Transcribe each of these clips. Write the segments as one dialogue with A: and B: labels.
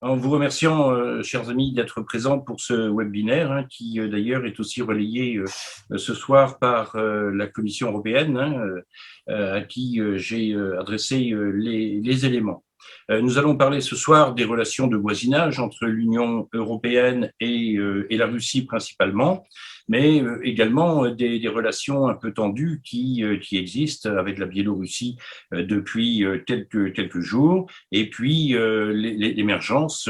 A: En vous remerciant, chers amis, d'être présents pour ce webinaire, qui d'ailleurs est aussi relayé ce soir par la Commission européenne, à qui j'ai adressé les éléments. Nous allons parler ce soir des relations de voisinage entre l'Union européenne et la Russie principalement, mais également des relations un peu tendues qui existent avec la Biélorussie depuis quelques jours, et puis l'émergence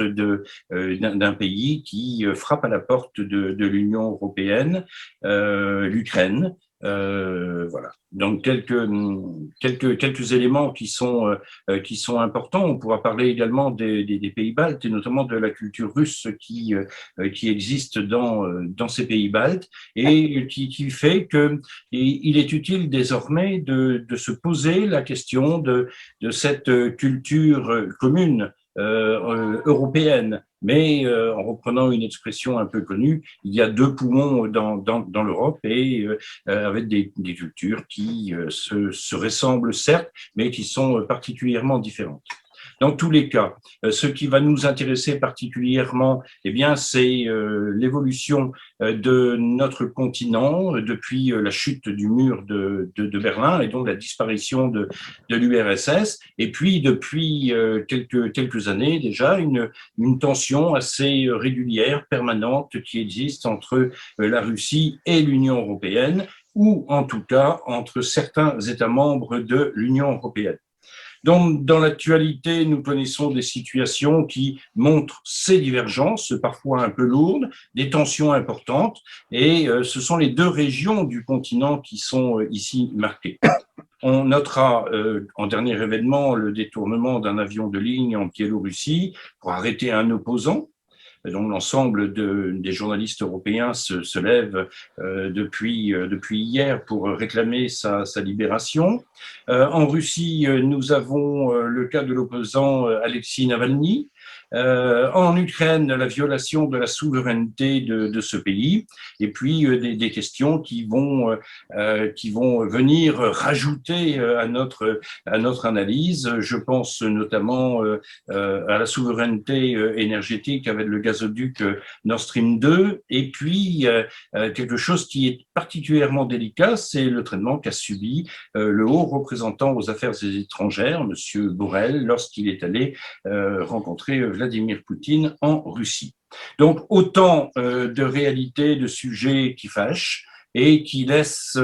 A: d'un pays qui frappe à la porte de l'Union européenne, l'Ukraine. Voilà. Donc quelques éléments qui sont importants. On pourra parler également des pays baltes et notamment de la culture russe qui existe dans ces pays baltes et qui fait que il est utile désormais de se poser la question de cette culture commune européenne. Mais en reprenant une expression un peu connue, il y a deux poumons dans l'Europe et avec des cultures qui se ressemblent certes, mais qui sont particulièrement différentes. Dans tous les cas, ce qui va nous intéresser particulièrement, eh bien, c'est l'évolution de notre continent depuis la chute du mur de Berlin et donc la disparition de l'URSS. Et puis, depuis quelques années déjà, une tension assez régulière, permanente, qui existe entre la Russie et l'Union européenne, ou en tout cas entre certains États membres de l'Union européenne. Donc, dans l'actualité, nous connaissons des situations qui montrent ces divergences, parfois un peu lourdes, des tensions importantes, et ce sont les deux régions du continent qui sont ici marquées. On notera en dernier événement le détournement d'un avion de ligne en Biélorussie pour arrêter un opposant. Donc l'ensemble des journalistes européens se lèvent depuis hier pour réclamer sa libération. En Russie, nous avons le cas de l'opposant Alexei Navalny. En Ukraine, la violation de la souveraineté de ce pays, et puis des questions qui vont venir rajouter à notre analyse. Je pense notamment à la souveraineté énergétique avec le gazoduc Nord Stream 2, et puis quelque chose qui est particulièrement délicat, c'est le traitement qu'a subi le haut représentant aux affaires étrangères, Monsieur Borrell, lorsqu'il est allé rencontrer Vladimir Poutine en Russie. Donc autant de réalités, de sujets qui fâchent et qui laissent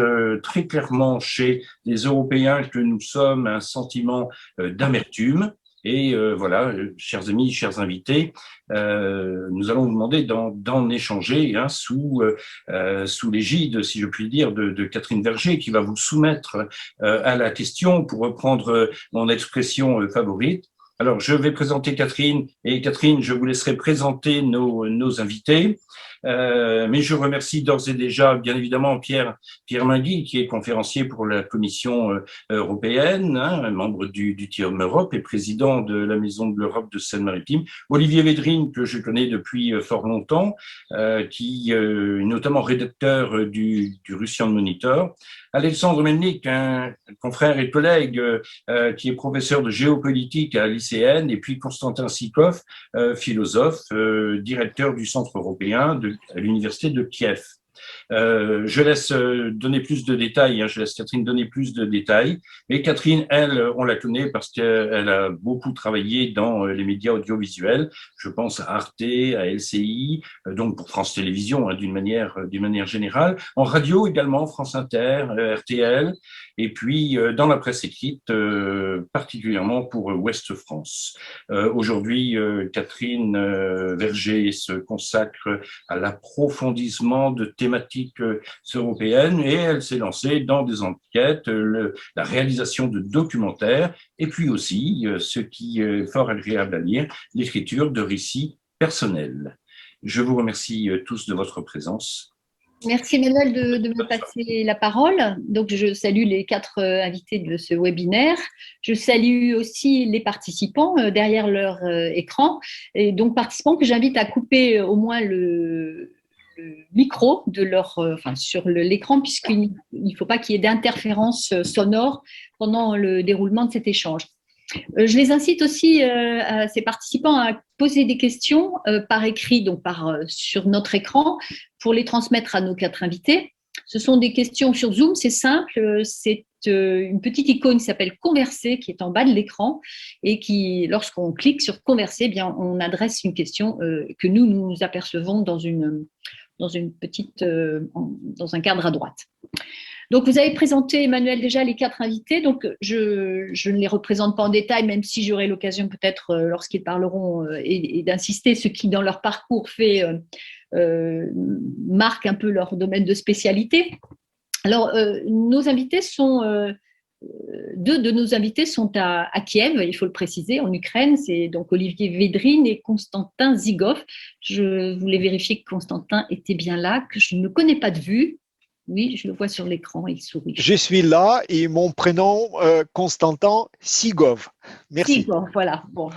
A: très clairement chez les Européens que nous sommes un sentiment d'amertume. Et voilà, chers amis, chers invités, nous allons vous demander d'en échanger sous l'égide, si je puis dire, de Catherine Verger, qui va vous soumettre à la question, pour reprendre mon expression favorite. Alors, je vais présenter Catherine, et Catherine, je vous laisserai présenter nos invités. Mais je remercie d'ores et déjà, bien évidemment, Pierre Mingui, qui est conférencier pour la Commission européenne, membre du TIOM Europe et président de la Maison de l'Europe de Seine-Maritime. Olivier Védrine, que je connais depuis fort longtemps, qui est notamment rédacteur du Russian Monitor. Alexandre Melnik, un confrère et collègue qui est professeur de géopolitique à l'ICN, et puis Constantin Sikov, philosophe, directeur du Centre européen à l'université de Kiev. Je laisse donner plus de détails, je laisse Catherine donner plus de détails. Mais Catherine, elle, on la connaît parce qu'elle a beaucoup travaillé dans les médias audiovisuels. Je pense à Arte, à LCI, donc pour France Télévisions, d'une manière générale. En radio également, France Inter, RTL, et puis dans la presse écrite, particulièrement pour Ouest France. Aujourd'hui, Catherine Verger se consacre à l'approfondissement de thématiques européennes, et elle s'est lancée dans des enquêtes, la réalisation de documentaires, et puis aussi, ce qui est fort agréable à lire, l'écriture de récits personnels. Je vous remercie tous de votre présence.
B: Merci Emmanuel de me passer la parole. Donc, je salue les quatre invités de ce webinaire. Je salue aussi les participants derrière leur écran, et donc participants que j'invite à couper au moins le micro de sur l'écran, puisqu'il ne faut pas qu'il y ait d'interférence sonore pendant le déroulement de cet échange. Je les incite aussi, ces participants, à poser des questions par écrit, donc sur notre écran, pour les transmettre à nos 4 invités. Ce sont des questions sur Zoom, c'est simple, c'est une petite icône qui s'appelle Converser, qui est en bas de l'écran, et qui, lorsqu'on clique sur Converser, eh bien, on adresse une question que nous apercevons dans dans un cadre à droite. Donc, vous avez présenté, Emmanuel, déjà les 4 invités. Donc, je ne les représente pas en détail, même si j'aurai l'occasion peut-être, lorsqu'ils parleront, et d'insister, ce qui, dans leur parcours, marque un peu leur domaine de spécialité. Alors, nos invités sont… 2 de nos invités sont à Kiev, il faut le préciser, en Ukraine. C'est donc Olivier Védrine et Constantin Zygov. Je voulais vérifier que Constantin était bien là, que je ne connais pas de vue. Oui, je le vois sur l'écran, il sourit.
C: Je suis là et mon prénom, Constantin Zygov. Merci.
B: Zygov, voilà. Bon.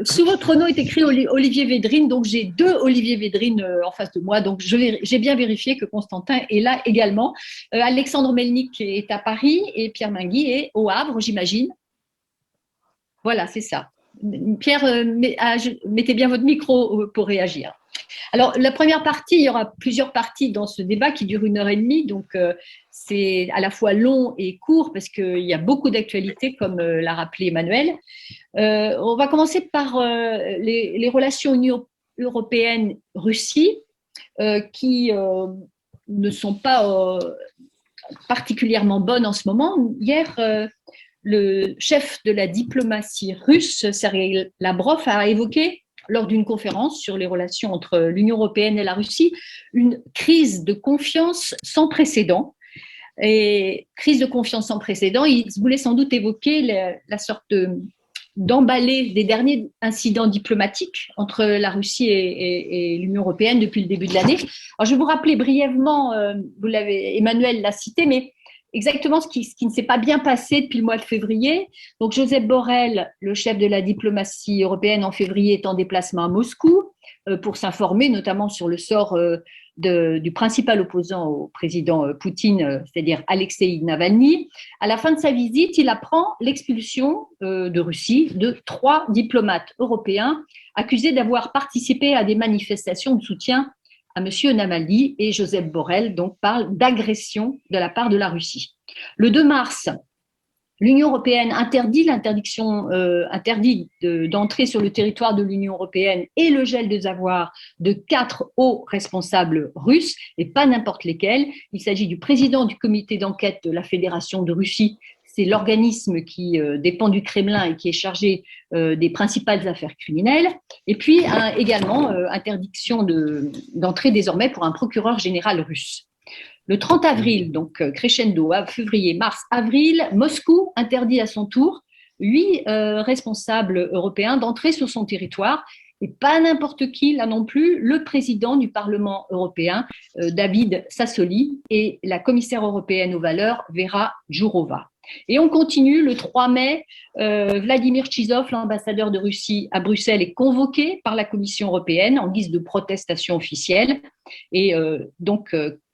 B: Sous votre nom est écrit Olivier Védrine, donc j'ai 2 Olivier Védrine en face de moi. Donc j'ai bien vérifié que Constantin est là également. Alexandre Melnik est à Paris et Pierre Mingui est au Havre, j'imagine. Voilà, c'est ça. Pierre, mettez bien votre micro pour réagir. Alors, la première partie, il y aura plusieurs parties dans ce débat qui dure 1h30, donc c'est à la fois long et court parce qu'il y a beaucoup d'actualités, comme l'a rappelé Emmanuel. On va commencer par les relations Union européenne-Russie qui ne sont pas particulièrement bonnes en ce moment. Hier, le chef de la diplomatie russe, Sergei Lavrov, a évoqué lors d'une conférence sur les relations entre l'Union européenne et la Russie, une crise de confiance sans précédent. Et crise de confiance sans précédent, il voulait sans doute évoquer la sorte d'emballer des derniers incidents diplomatiques entre la Russie et l'Union européenne depuis le début de l'année. Alors, je vais vous rappeler brièvement, Emmanuel l'a cité, mais exactement ce qui ne s'est pas bien passé depuis le mois de février. Donc, Josep Borrell, le chef de la diplomatie européenne en février, est en déplacement à Moscou pour s'informer notamment sur le sort du principal opposant au président Poutine, c'est-à-dire Alexei Navalny. À la fin de sa visite, il apprend l'expulsion de Russie de 3 diplomates européens accusés d'avoir participé à des manifestations de soutien à M. Navalny, et Josep Borrell donc parle d'agression de la part de la Russie. Le 2 mars, l'Union européenne interdit d'entrer sur le territoire de l'Union européenne et le gel des avoirs de 4 hauts responsables russes, et pas n'importe lesquels. Il s'agit du président du comité d'enquête de la Fédération de Russie. C'est l'organisme qui dépend du Kremlin et qui est chargé des principales affaires criminelles. Et puis également interdiction d'entrée désormais pour un procureur général russe. Le 30 avril, donc crescendo, février, mars, avril, Moscou interdit à son tour 8 responsables européens d'entrer sur son territoire. Et pas n'importe qui, là non plus, le président du Parlement européen, David Sassoli, et la commissaire européenne aux valeurs, Vera Jourova. Et on continue, le 3 mai, Vladimir Chizov, l'ambassadeur de Russie à Bruxelles, est convoqué par la Commission européenne en guise de protestation officielle. Et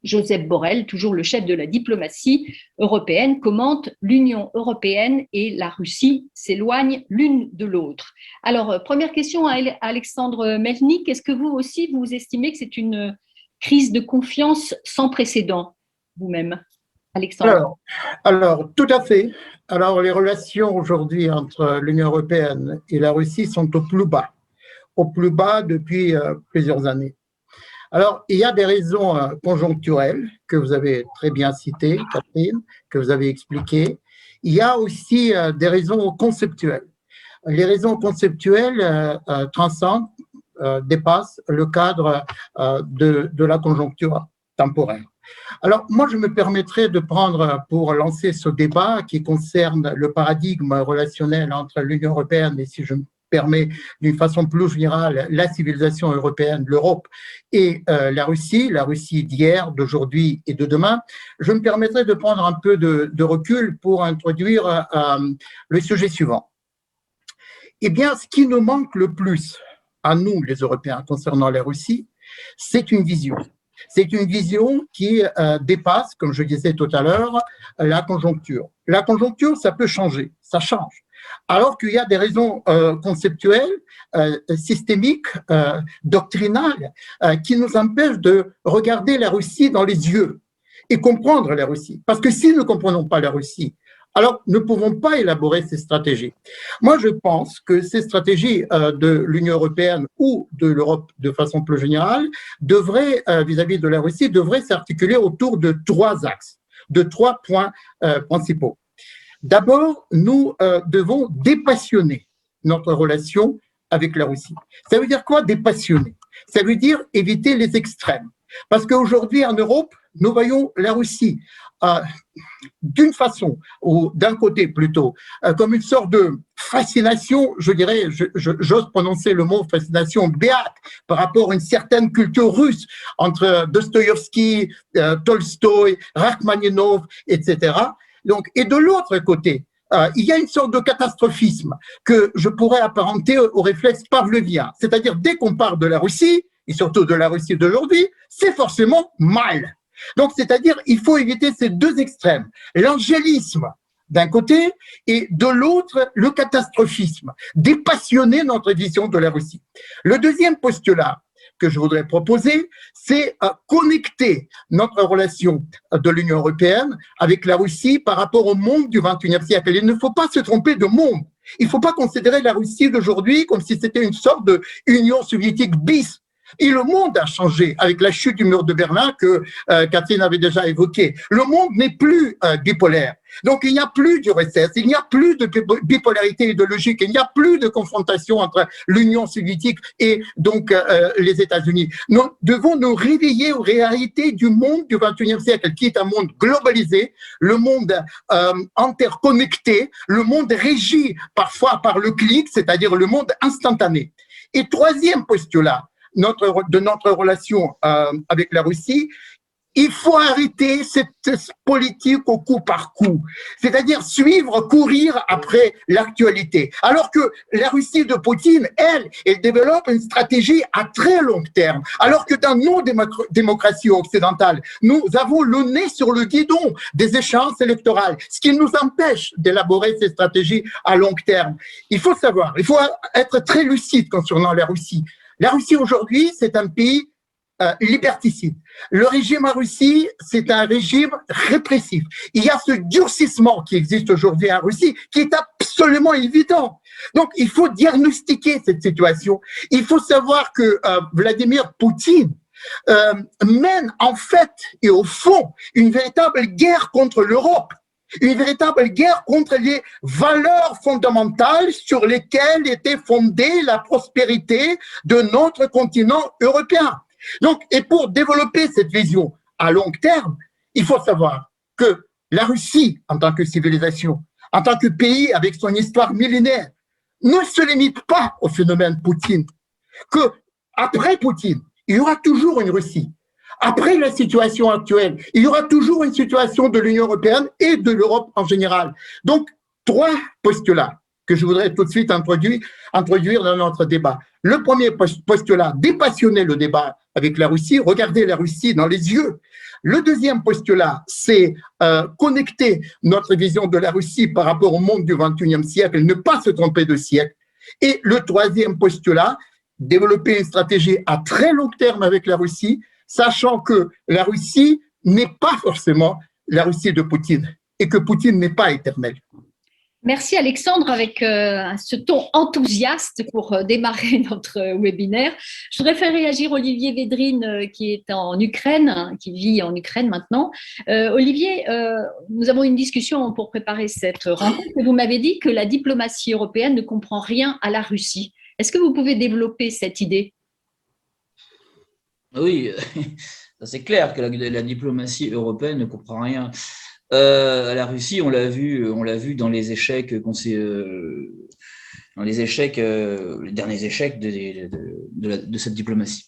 B: Josep Borrell, toujours le chef de la diplomatie européenne, commente « L'Union européenne et la Russie s'éloignent l'une de l'autre ». Alors, première question à Alexandre Melnik, est-ce que vous aussi, vous estimez que c'est une crise de confiance sans précédent, vous-même, Alexandre?
D: Alors, tout à fait. Alors, les relations aujourd'hui entre l'Union européenne et la Russie sont au plus bas depuis plusieurs années. Alors, il y a des raisons conjoncturelles que vous avez très bien citées, Catherine, que vous avez expliquées. Il y a aussi des raisons conceptuelles. Les raisons conceptuelles transcendent, dépassent le cadre de la conjoncture temporaire. Alors, moi, je me permettrai de prendre pour lancer ce débat qui concerne le paradigme relationnel entre l'Union européenne et, si je me permets, d'une façon plus générale, la civilisation européenne, l'Europe et la Russie d'hier, d'aujourd'hui et de demain. Je me permettrai de prendre un peu de recul pour introduire le sujet suivant. Eh bien, ce qui nous manque le plus à nous, les Européens, concernant la Russie, c'est une vision. C'est une vision qui dépasse, comme je disais tout à l'heure, la conjoncture. La conjoncture, ça peut changer, ça change. alors qu'il y a des raisons conceptuelles, systémiques, doctrinales, qui nous empêchent de regarder la Russie dans les yeux et comprendre la Russie. Parce que si nous ne comprenons pas la Russie, alors nous ne pouvons pas élaborer ces stratégies. Moi, je pense que ces stratégies de l'Union européenne ou de l'Europe de façon plus générale devraient, vis-à-vis de la Russie, devraient s'articuler autour de 3 axes, de 3 points principaux. D'abord, nous devons dépassionner notre relation avec la Russie. Ça veut dire quoi, dépassionner? Ça veut dire éviter les extrêmes. Parce qu'aujourd'hui, en Europe, nous voyons la Russie d'une façon, ou d'un côté plutôt, comme une sorte de fascination, je dirais, j'ose prononcer le mot fascination béate par rapport à une certaine culture russe entre Dostoïevski, Tolstoï, Rachmaninov, etc. Donc, et de l'autre côté, il y a une sorte de catastrophisme que je pourrais apparenter au réflexe pavlovien. C'est-à-dire, dès qu'on parle de la Russie, et surtout de la Russie d'aujourd'hui, c'est forcément mal. Donc, c'est-à-dire, il faut éviter ces 2 extrêmes. L'angélisme d'un côté et de l'autre, le catastrophisme. Dépassionner notre vision de la Russie. Le deuxième postulat que je voudrais proposer, c'est connecter notre relation de l'Union européenne avec la Russie par rapport au monde du XXIe siècle. Il ne faut pas se tromper de monde. Il ne faut pas considérer la Russie d'aujourd'hui comme si c'était une sorte de Union soviétique bis. Et le monde a changé avec la chute du mur de Berlin que Catherine avait déjà évoqué. Le monde n'est plus bipolaire. Donc, il n'y a plus d'URSS, il n'y a plus de bipolarité idéologique, il n'y a plus de confrontation entre l'Union soviétique et donc les États-Unis. Nous devons nous réveiller aux réalités du monde du XXIe siècle, qui est un monde globalisé, le monde interconnecté, le monde régi parfois par le clic, c'est-à-dire le monde instantané. Et troisième postulat, de notre relation avec la Russie, il faut arrêter cette politique au coup par coup, c'est-à-dire courir après l'actualité. Alors que la Russie de Poutine, elle développe une stratégie à très long terme. Alors que dans nos démocraties occidentales, nous avons le nez sur le guidon des échéances électorales, ce qui nous empêche d'élaborer ces stratégies à long terme. Il faut savoir, il faut être très lucide concernant la Russie. La Russie aujourd'hui, c'est un pays liberticide. Le régime en Russie, c'est un régime répressif. Il y a ce durcissement qui existe aujourd'hui en Russie qui est absolument évident. Donc, il faut diagnostiquer cette situation. Il faut savoir que Vladimir Poutine mène en fait et au fond une véritable guerre contre l'Europe. Une véritable guerre contre les valeurs fondamentales sur lesquelles était fondée la prospérité de notre continent européen. Donc, et pour développer cette vision à long terme, il faut savoir que la Russie, en tant que civilisation, en tant que pays avec son histoire millénaire, ne se limite pas au phénomène Poutine. Que après Poutine, il y aura toujours une Russie. Après la situation actuelle, il y aura toujours une situation de l'Union européenne et de l'Europe en général. Donc, 3 postulats que je voudrais tout de suite introduire dans notre débat. Le premier postulat, dépassionner le débat avec la Russie, regarder la Russie dans les yeux. Le deuxième postulat, c'est connecter notre vision de la Russie par rapport au monde du XXIe siècle, ne pas se tromper de siècle. Et le troisième postulat, développer une stratégie à très long terme avec la Russie, sachant que la Russie n'est pas forcément la Russie de Poutine et que Poutine n'est pas éternel.
B: Merci Alexandre, avec ce ton enthousiaste pour démarrer notre webinaire. Je voudrais faire réagir Olivier Védrine qui est en Ukraine, qui vit en Ukraine maintenant. Olivier, nous avons une discussion pour préparer cette rencontre et vous m'avez dit que la diplomatie européenne ne comprend rien à la Russie. Est-ce que vous pouvez développer cette idée ?
E: Oui, c'est clair que la diplomatie européenne ne comprend rien à la Russie. On l'a vu dans les échecs les derniers échecs de cette diplomatie.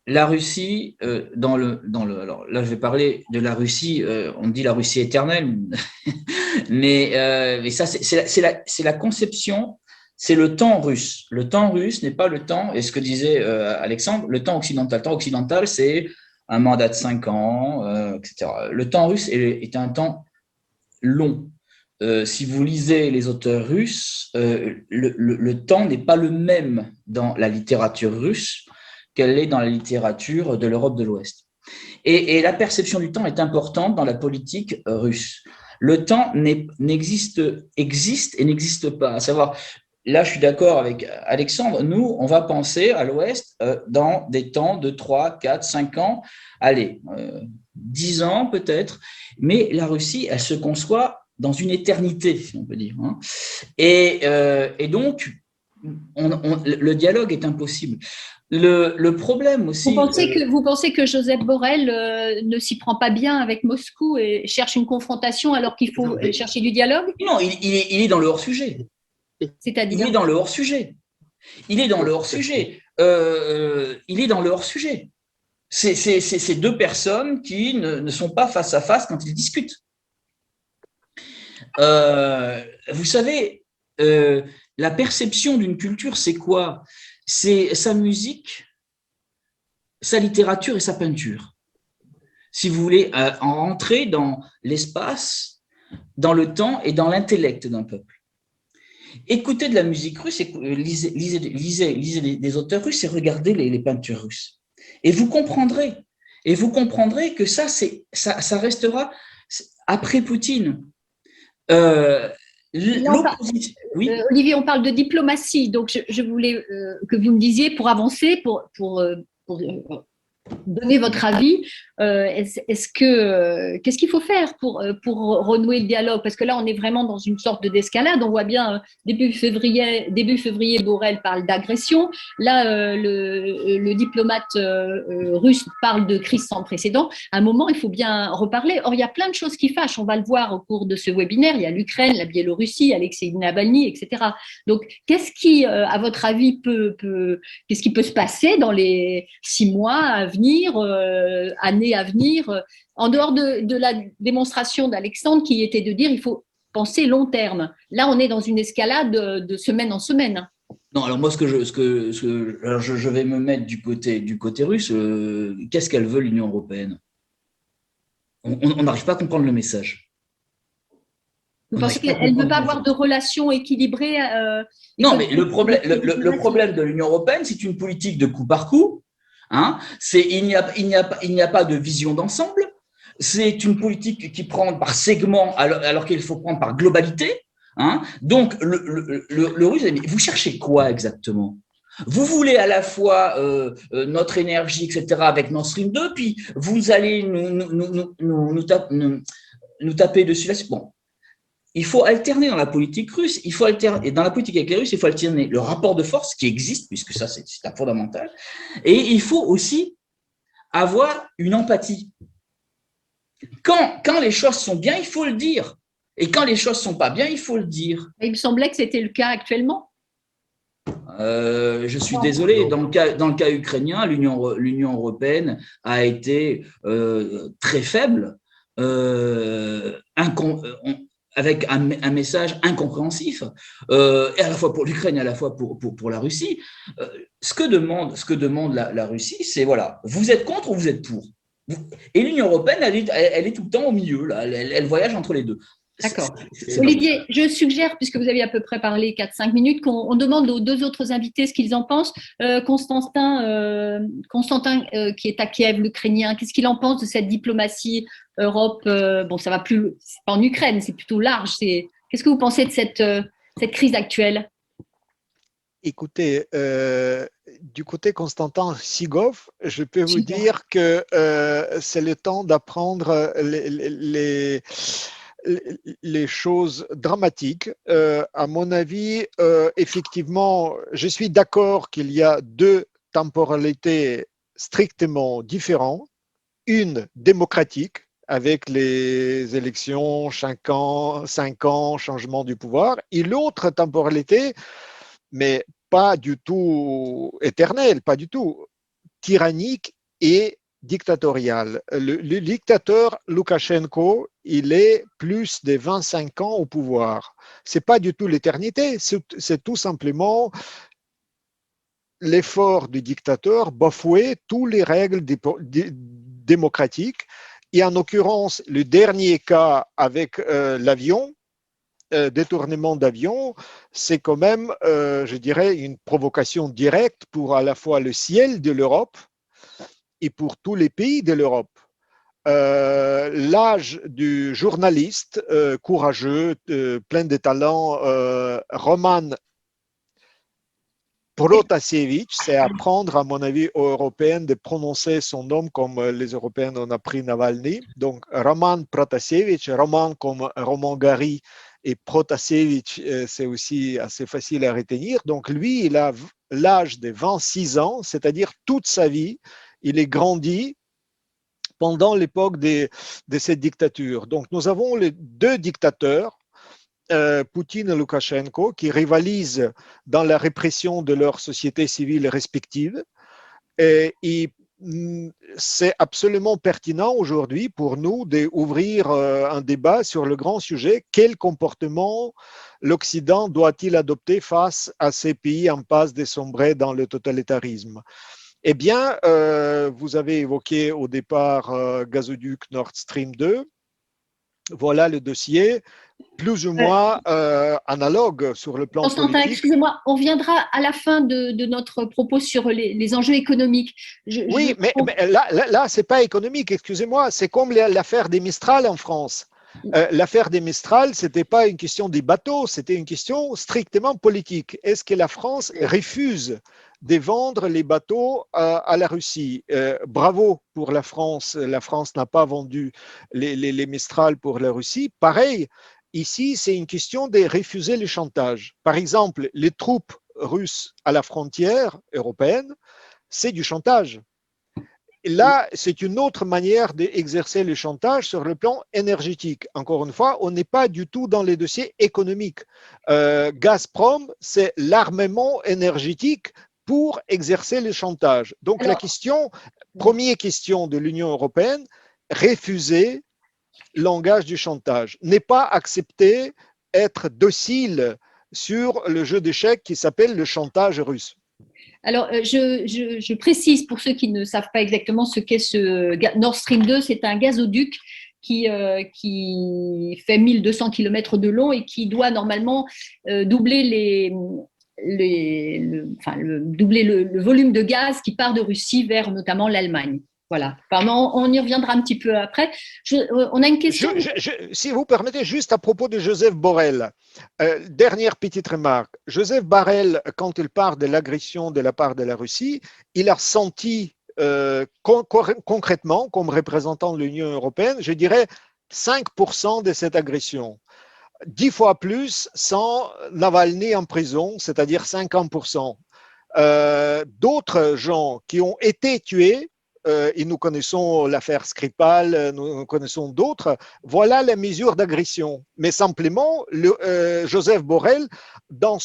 E: La Russie, alors là je vais parler de la Russie. On dit la Russie éternelle, mais ça c'est la conception. C'est le temps russe. Le temps russe n'est pas le temps, et ce que disait Alexandre, le temps occidental. Le temps occidental, c'est un mandat de 5 ans, etc. Le temps russe est un temps long. si vous lisez les auteurs russes, le temps n'est pas le même dans la littérature russe qu'elle est dans la littérature de l'Europe de l'Ouest. Et la perception du temps est importante dans la politique russe. Le temps existe et n'existe pas. À savoir, là, je suis d'accord avec Alexandre, nous, on va penser à l'Ouest dans des temps de 3, 4, 5 ans, allez, 10 ans peut-être, mais la Russie, elle se conçoit dans une éternité, si on peut dire. Et donc, le dialogue est impossible. Le problème aussi…
B: Vous pensez que Joseph Borrell ne s'y prend pas bien avec Moscou et cherche une confrontation alors qu'il faut chercher du dialogue?
E: Non, il est dans le hors-sujet.
B: C'est-à-dire?
E: Il est dans le hors-sujet. Il est dans le hors-sujet. C'est deux personnes qui ne sont pas face à face quand ils discutent. Vous savez, la perception d'une culture, c'est quoi? C'est sa musique, sa littérature et sa peinture. Si vous voulez en rentrer dans l'espace, dans le temps et dans l'intellect d'un peuple. Écoutez de la musique russe, lisez des auteurs russes et regardez les peintures russes. Et vous comprendrez que ça restera après Poutine.
B: Oui. Olivier, on parle de diplomatie, donc je voulais que vous me disiez, pour avancer, pour donner votre avis, qu'est-ce qu'il faut faire pour renouer le dialogue? Parce que là, on est vraiment dans une sorte d'escalade. On voit bien, début février, Borrell parle d'agression. Là, le diplomate russe parle de crise sans précédent. À un moment, il faut bien reparler. Or, il y a plein de choses qui fâchent. On va le voir au cours de ce webinaire. Il y a l'Ukraine, la Biélorussie, Alexei Navalny, etc. Donc, qu'est-ce qui, à votre avis, qu'est-ce qui peut se passer dans les 6 mois à venir, années à venir, en dehors de la démonstration d'Alexandre qui était de dire il faut penser long terme. Là, on est dans une escalade de semaine en semaine.
E: Non, alors moi, je vais me mettre du côté russe. Qu'est-ce qu'elle veut, l'Union européenne? On n'arrive pas à comprendre le message.
B: Vous pensez qu'elle ne veut pas avoir de relations équilibrées?
E: Non, mais le problème de l'Union européenne, c'est une politique de coup par coup. Il n'y a pas de vision d'ensemble. C'est une politique qui prend par segment alors qu'il faut prendre par globalité. Donc, le russe, vous cherchez quoi exactement? Vous voulez à la fois notre énergie, etc., avec Nord Stream 2, puis vous allez nous taper dessus là. Bon. Il faut alterner dans la politique russe, et dans la politique avec les Russes, il faut alterner le rapport de force qui existe, puisque ça, c'est un fondamental, et il faut aussi avoir une empathie. Quand les choses sont bien, il faut le dire, et quand les choses ne sont pas bien, il faut le dire.
B: Il me semblait que c'était le cas actuellement.
E: Je suis désolé, dans le cas ukrainien, l'Union européenne a été très faible, avec un message incompréhensif, et à la fois pour l'Ukraine et à la fois pour la Russie. Ce que demande la Russie, c'est voilà, vous êtes contre ou vous êtes pour? Et l'Union européenne, elle est tout le temps au milieu, là, elle voyage entre les deux.
B: D'accord. Olivier, je suggère, puisque vous avez à peu près parlé 4-5 minutes, qu'on demande aux 2 autres invités ce qu'ils en pensent. Constantin, qui est à Kiev, l'Ukrainien, qu'est-ce qu'il en pense de cette diplomatie Europe? Bon, ça va plus, c'est pas en Ukraine, c'est plutôt large. Qu'est-ce que vous pensez de cette crise actuelle?
C: Écoutez, du côté Constantin Sigov, je peux vous dire que c'est le temps d'apprendre les choses dramatiques. À mon avis, effectivement, je suis d'accord qu'il y a 2 temporalités strictement différentes. Une démocratique, avec les élections 5 ans, changement du pouvoir, et l'autre temporalité, mais pas du tout éternelle, pas du tout, tyrannique et dictatorial. Le dictateur Loukachenko, il est plus de 25 ans au pouvoir. Ce n'est pas du tout l'éternité, c'est tout simplement l'effort du dictateur bafouer toutes les règles démocratiques. Et en l'occurrence, le dernier cas avec l'avion, détournement d'avion, c'est quand même, je dirais, une provocation directe pour à la fois le ciel de l'Europe et pour tous les pays de l'Europe. L'âge du journaliste courageux, plein de talent, Roman Protasevich, c'est apprendre, à mon avis, aux Européens de prononcer son nom comme les Européens ont appris Navalny. Donc, Roman Protasevich, Roman comme Roman Gary et Protasevich, c'est aussi assez facile à retenir. Donc, lui, il a l'âge de 26 ans, c'est-à-dire toute sa vie. Il est grandi pendant l'époque de cette dictature. Donc, nous avons les deux dictateurs, Poutine et Loukachenko, qui rivalisent dans la répression de leurs sociétés civiles respectives. Et c'est absolument pertinent aujourd'hui pour nous d'ouvrir un débat sur le grand sujet: quel comportement l'Occident doit-il adopter face à ces pays en passe de sombrer dans le totalitarisme? Eh bien, vous avez évoqué au départ gazoduc Nord Stream 2. Voilà le dossier, plus ou moins analogue sur le plan
B: Constantin,
C: politique.
B: excusez-moi, on reviendra à la fin de notre propos sur les enjeux économiques.
C: Oui, mais là ce n'est pas économique, excusez-moi, c'est comme l'affaire des Mistral en France. L'affaire des Mistral, ce n'était pas une question des bateaux, c'était une question strictement politique. Est-ce que la France refuse de vendre les bateaux à la Russie? Bravo pour la France n'a pas vendu les Mistral pour la Russie. Pareil, ici, c'est une question de refuser le chantage. Par exemple, les troupes russes à la frontière européenne, c'est du chantage. Là, c'est une autre manière d'exercer le chantage sur le plan énergétique. Encore une fois, on n'est pas du tout dans les dossiers économiques. Gazprom, c'est l'armement énergétique pour exercer le chantage. Donc, la première question de l'Union européenne, refuser le langage du chantage, n'est pas accepter, être docile sur le jeu d'échecs qui s'appelle le chantage russe.
B: Alors, je précise pour ceux qui ne savent pas exactement ce qu'est ce Nord Stream 2, c'est un gazoduc qui fait 1200 km de long et qui doit normalement doubler doubler le volume de gaz qui part de Russie vers notamment l'Allemagne. Voilà. Pardon, on y reviendra un petit peu après. On a une question.
C: Si vous permettez, juste à propos de Joseph Borrell, dernière petite remarque. Joseph Borrell, quand il parle de l'agression de la part de la Russie, il a senti concrètement, comme représentant de l'Union européenne, je dirais 5% de cette agression. 10 fois plus sans Navalny en prison, c'est-à-dire 50%. D'autres gens qui ont été tués, et nous connaissons l'affaire Skripal, nous connaissons d'autres, voilà les mesures d'agression. Mais simplement, Joseph Borrell, dans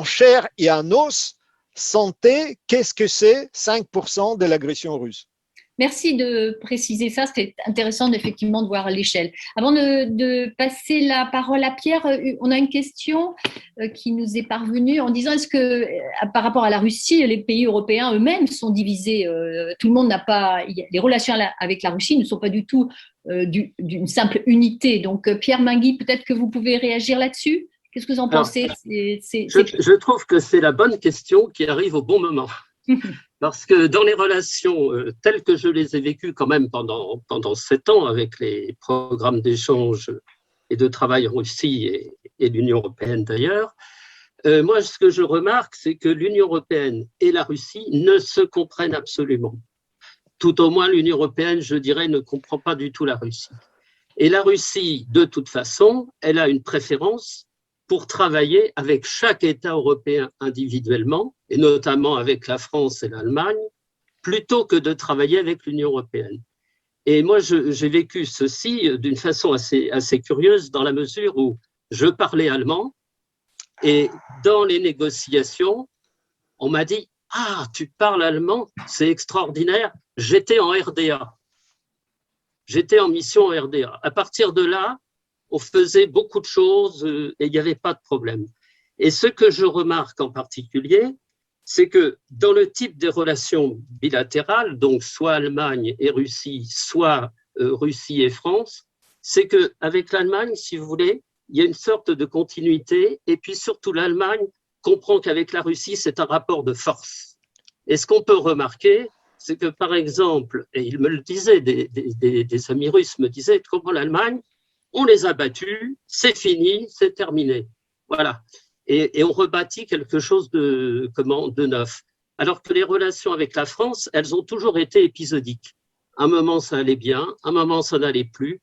C: chair et en os, sentait qu'est-ce que c'est 5% de l'agression russe.
B: Merci de préciser ça, c'était intéressant effectivement de voir l'échelle. Avant de passer la parole à Pierre, on a une question qui nous est parvenue en disant est-ce que par rapport à la Russie, les pays européens eux-mêmes sont divisés, tout le monde n'a pas, les relations avec la Russie ne sont pas du tout d'une simple unité. Donc Pierre Mingui, peut-être que vous pouvez réagir là-dessus. Qu'est-ce que vous en pensez?
F: Je trouve que c'est la bonne question qui arrive au bon moment. Parce que dans les relations telles que je les ai vécues quand même pendant 7 ans avec les programmes d'échange et de travail en Russie et l'Union européenne d'ailleurs, moi ce que je remarque c'est que l'Union européenne et la Russie ne se comprennent absolument. Tout au moins l'Union européenne, je dirais, ne comprend pas du tout la Russie. Et la Russie, de toute façon, elle a une préférence pour travailler avec chaque État européen individuellement, et notamment avec la France et l'Allemagne, plutôt que de travailler avec l'Union européenne. Et moi, j'ai vécu ceci d'une façon assez curieuse, dans la mesure où je parlais allemand, et dans les négociations, on m'a dit « Ah, tu parles allemand, c'est extraordinaire, j'étais en RDA. J'étais en mission en RDA. » À partir de là, on faisait beaucoup de choses et il n'y avait pas de problème. Et ce que je remarque en particulier, c'est que dans le type des relations bilatérales, donc soit Allemagne et Russie, soit Russie et France, c'est qu'avec l'Allemagne, si vous voulez, il y a une sorte de continuité. Et puis surtout, l'Allemagne comprend qu'avec la Russie, c'est un rapport de force. Et ce qu'on peut remarquer, c'est que, par exemple, et ils me le disaient, des amis russes me disaient, comment l'Allemagne, on les a battus, c'est fini, c'est terminé. Voilà. Et on rebâtit quelque chose de neuf. Alors que les relations avec la France, elles ont toujours été épisodiques. Un moment, ça allait bien, un moment, ça n'allait plus.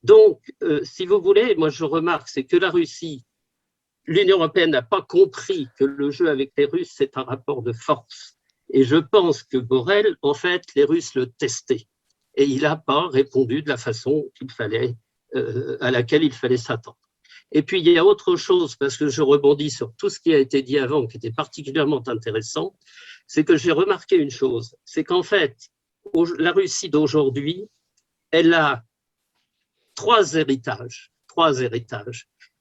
F: Donc, si vous voulez, moi, je remarque, c'est que la Russie, l'Union européenne n'a pas compris que le jeu avec les Russes, c'est un rapport de force. Et je pense que Borrell, en fait, les Russes le testaient. Et il n'a pas répondu de la façon qu'il fallait, à laquelle il fallait s'attendre. Et puis, il y a autre chose, parce que je rebondis sur tout ce qui a été dit avant, qui était particulièrement intéressant, c'est que j'ai remarqué une chose, c'est qu'en fait, la Russie d'aujourd'hui, elle a trois héritages.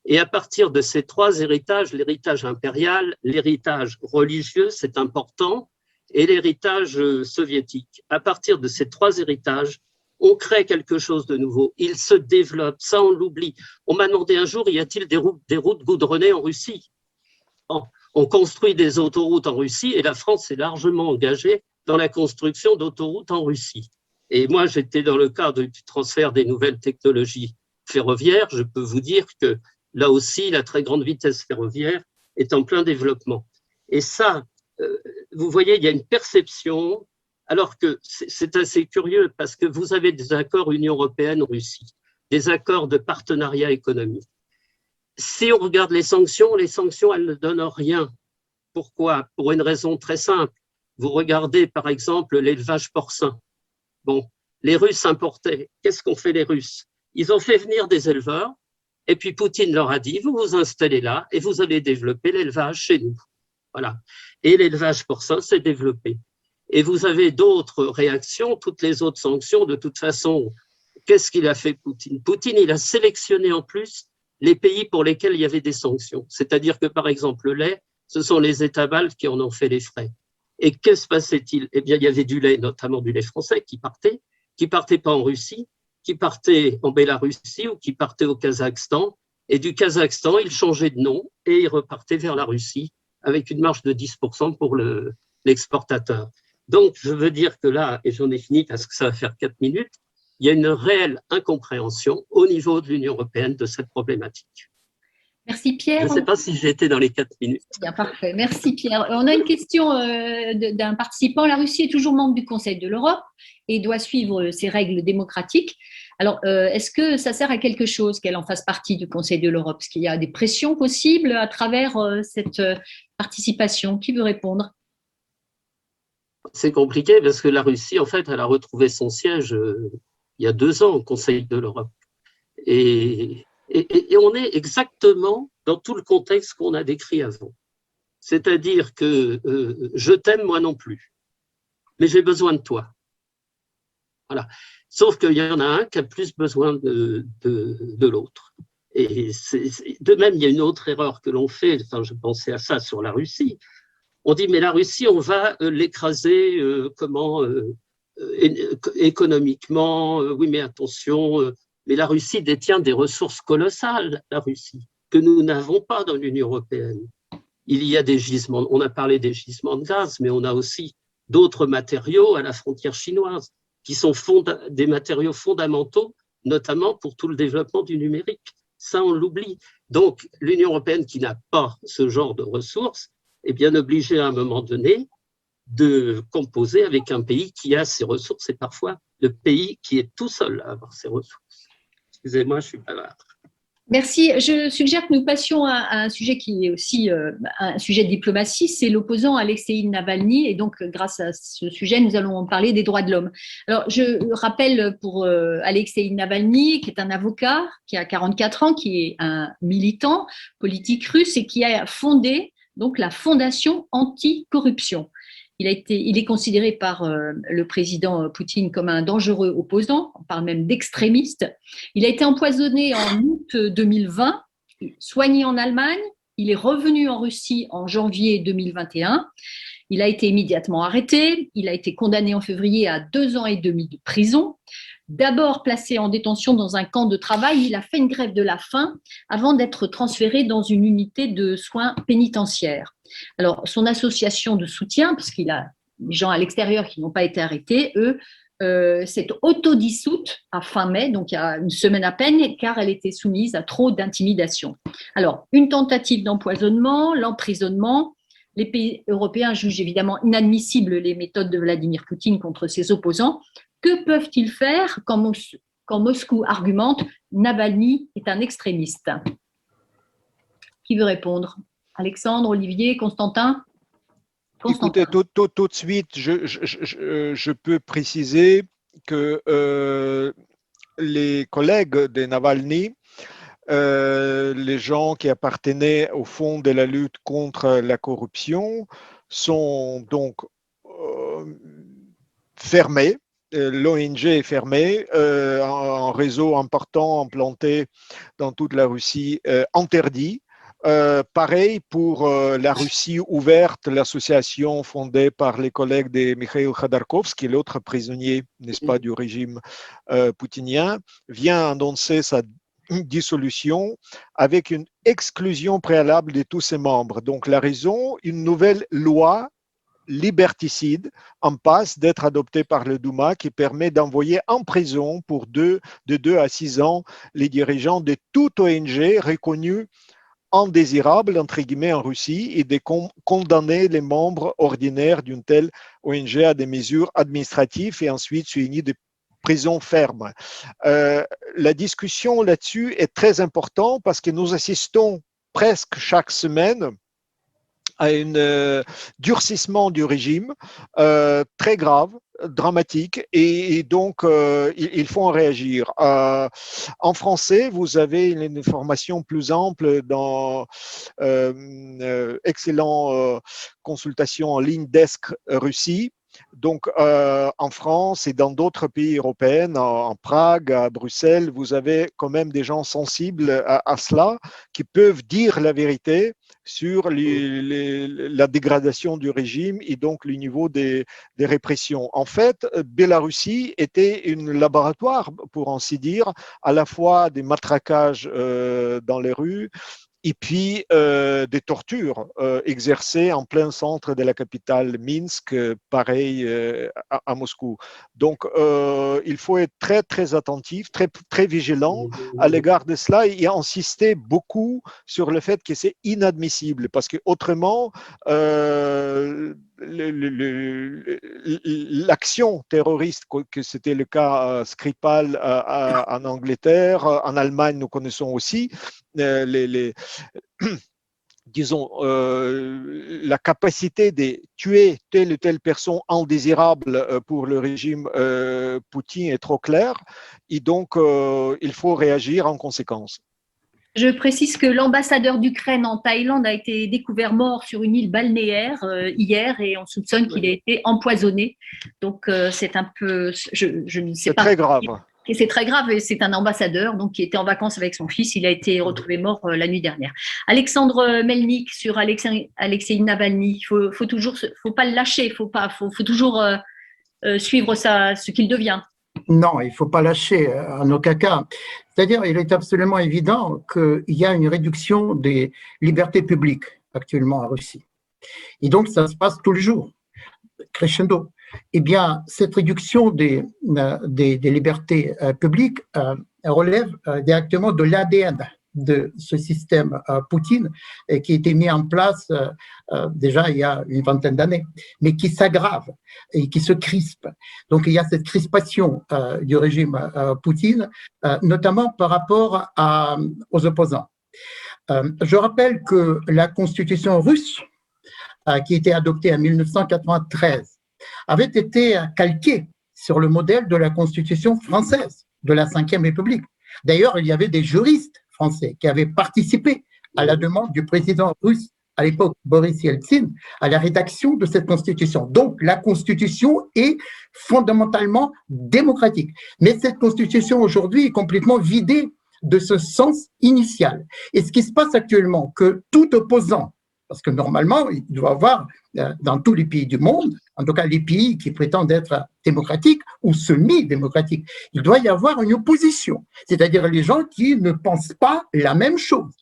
F: Et à partir de ces trois héritages, l'héritage impérial, l'héritage religieux, c'est important, et l'héritage soviétique. À partir de ces trois héritages, on crée quelque chose de nouveau. Il se développe, ça on l'oublie. On m'a demandé un jour, y a-t-il des routes goudronnées en Russie? On construit des autoroutes en Russie et la France est largement engagée dans la construction d'autoroutes en Russie. Et moi, j'étais dans le cadre du transfert des nouvelles technologies ferroviaires. Je peux vous dire que là aussi, la très grande vitesse ferroviaire est en plein développement. Et ça, vous voyez, il y a une perception, alors que c'est assez curieux parce que vous avez des accords Union européenne-Russie, des accords de partenariat économique. Si on regarde les sanctions, elles ne donnent rien. Pourquoi? Pour une raison très simple. Vous regardez par exemple l'élevage porcin. Bon, les Russes importaient. Qu'est-ce qu'ont fait les Russes? Ils ont fait venir des éleveurs et puis Poutine leur a dit, vous vous installez là et vous allez développer l'élevage chez nous. Voilà. Et l'élevage porcin s'est développé. Et vous avez d'autres réactions, toutes les autres sanctions, de toute façon, qu'est-ce qu'il a fait Poutine? Poutine, il a sélectionné en plus les pays pour lesquels il y avait des sanctions. C'est-à-dire que, par exemple, le lait, ce sont les États baltes qui en ont fait les frais. Et que se passait-il? Eh bien, il y avait du lait, notamment du lait français, qui partait pas en Russie, qui partait en Bélarussie ou qui partait au Kazakhstan. Et du Kazakhstan, il changeait de nom et il repartait vers la Russie avec une marge de 10% pour l'exportateur. Donc, je veux dire que là, et j'en ai fini parce que ça va faire 4 minutes, il y a une réelle incompréhension au niveau de l'Union européenne de cette problématique.
B: Merci Pierre.
F: Je ne sais pas si j'ai été dans les 4 minutes.
B: Bien, parfait. Merci Pierre. On a une question d'un participant. La Russie est toujours membre du Conseil de l'Europe et doit suivre ses règles démocratiques. Alors, est-ce que ça sert à quelque chose qu'elle en fasse partie du Conseil de l'Europe? Est-ce qu'il y a des pressions possibles à travers cette participation? Qui veut répondre?
F: C'est compliqué parce que la Russie, en fait, elle a retrouvé son siège il y a 2 ans au Conseil de l'Europe. Et on est exactement dans tout le contexte qu'on a décrit avant. C'est-à-dire que je t'aime moi non plus, mais j'ai besoin de toi. Voilà. Sauf qu'il y en a un qui a plus besoin de l'autre. Et de même, il y a une autre erreur que l'on fait, enfin, je pensais à ça sur la Russie. On dit, mais la Russie, on va l'écraser économiquement. Oui, mais attention, mais la Russie détient des ressources colossales, la Russie, que nous n'avons pas dans l'Union européenne. Il y a des gisements, on a parlé des gisements de gaz, mais on a aussi d'autres matériaux à la frontière chinoise qui sont des matériaux fondamentaux, notamment pour tout le développement du numérique. Ça, on l'oublie. Donc, l'Union européenne qui n'a pas ce genre de ressources est bien obligée à un moment donné de composer avec un pays qui a ses ressources et parfois le pays qui est tout seul à avoir ses ressources. Excusez-moi, je suis bavard.
B: Merci. Je suggère que nous passions à un sujet qui est aussi un sujet de diplomatie, c'est l'opposant Alexeï Navalny. Et donc, grâce à ce sujet, nous allons parler des droits de l'homme. Alors, je rappelle pour Alexeï Navalny, qui est un avocat, qui a 44 ans, qui est un militant politique russe et qui a fondé donc la Fondation anti-corruption. Il est considéré par le président Poutine comme un dangereux opposant, on parle même d'extrémiste. Il a été empoisonné en août 2020, soigné en Allemagne, il est revenu en Russie en janvier 2021. Il a été immédiatement arrêté, il a été condamné en février à 2 ans et demi de prison. D'abord placé en détention dans un camp de travail, il a fait une grève de la faim avant d'être transféré dans une unité de soins pénitentiaires. Alors, son association de soutien, parce qu'il a des gens à l'extérieur qui n'ont pas été arrêtés, eux, s'est autodissoute à fin mai, donc il y a une semaine à peine, car elle était soumise à trop d'intimidation. Alors, une tentative d'empoisonnement, l'emprisonnement. Les pays européens jugent évidemment inadmissibles les méthodes de Vladimir Poutine contre ses opposants. Que peuvent-ils faire quand Moscou argumente « Navalny est un extrémiste » ? Qui veut répondre ? Alexandre, Olivier, Constantin ?
C: Écoutez, tout de suite, je peux préciser que les collègues de Navalny, les gens qui appartenaient au fond de la lutte contre la corruption, sont donc fermés. L'ONG est fermée, un réseau important implanté dans toute la Russie interdit. Pareil pour la Russie ouverte, l'association fondée par les collègues de Mikhail Khodorkovsky, l'autre prisonnier, n'est-ce pas, du régime poutinien, vient annoncer sa dissolution avec une exclusion préalable de tous ses membres. Donc la raison, une nouvelle loi liberticide en passe d'être adoptée par le Douma qui permet d'envoyer en prison pour de 2 à 6 ans les dirigeants de toute ONG reconnue indésirable, entre guillemets, en Russie et de condamner les membres ordinaires d'une telle ONG à des mesures administratives et ensuite suivies de prisons fermes. La discussion là-dessus est très importante parce que nous assistons presque chaque semaine à un durcissement du régime très grave, dramatique, et donc il faut en réagir. En français, vous avez une information plus ample dans excellent consultation en ligne Desk Russie. Donc, en France et dans d'autres pays européens, en Prague, à Bruxelles, vous avez quand même des gens sensibles à cela qui peuvent dire la vérité sur la dégradation du régime et donc le niveau des répressions. En fait, Biélorussie était un laboratoire, pour ainsi dire, à la fois des matraquages dans les rues, et puis des tortures exercées en plein centre de la capitale Minsk, pareil à Moscou. Donc, il faut être très, très attentif, très, très vigilant à l'égard de cela et insister beaucoup sur le fait que c'est inadmissible parce qu'autrement, l'action terroriste, que c'était le cas Skripal en Angleterre, en Allemagne, nous connaissons aussi, disons, la capacité de tuer telle ou telle personne indésirable pour le régime Poutine est trop claire et donc il faut réagir en conséquence.
B: Je précise que l'ambassadeur d'Ukraine en Thaïlande a été découvert mort sur une île balnéaire hier et on soupçonne qu'il a été empoisonné. Donc c'est un peu, je ne sais pas.
C: C'est très grave.
B: Et c'est très grave, et c'est un ambassadeur donc, qui était en vacances avec son fils. Il a été retrouvé mort la nuit dernière. Alexandre Melnik sur Alexei Navalny. Il faut pas le lâcher, faut toujours suivre ce qu'il devient.
D: Non, il ne faut pas lâcher en aucun cas. C'est-à-dire, il est absolument évident qu'il y a une réduction des libertés publiques actuellement en Russie. Et donc, ça se passe tous les jours, crescendo. Eh bien, cette réduction des libertés publiques relève directement de l'ADN de ce système Poutine qui a été mis en place déjà il y a une vingtaine d'années, mais qui s'aggrave et qui se crispe. Donc, il y a cette crispation du régime Poutine, notamment par rapport aux opposants. Je rappelle que la constitution russe, qui a été adoptée en 1993, avait été calquée sur le modèle de la constitution française de la Ve République. D'ailleurs, il y avait des juristes français qui avaient participé à la demande du président russe à l'époque, Boris Yeltsin, à la rédaction de cette constitution. Donc, la constitution est fondamentalement démocratique. Mais cette constitution aujourd'hui est complètement vidée de ce sens initial. Et ce qui se passe actuellement, que tout opposant parce que normalement, il doit y avoir dans tous les pays du monde, en tout cas les pays qui prétendent être démocratiques ou semi-démocratiques, il doit y avoir une opposition, c'est-à-dire les gens qui ne pensent pas la même chose.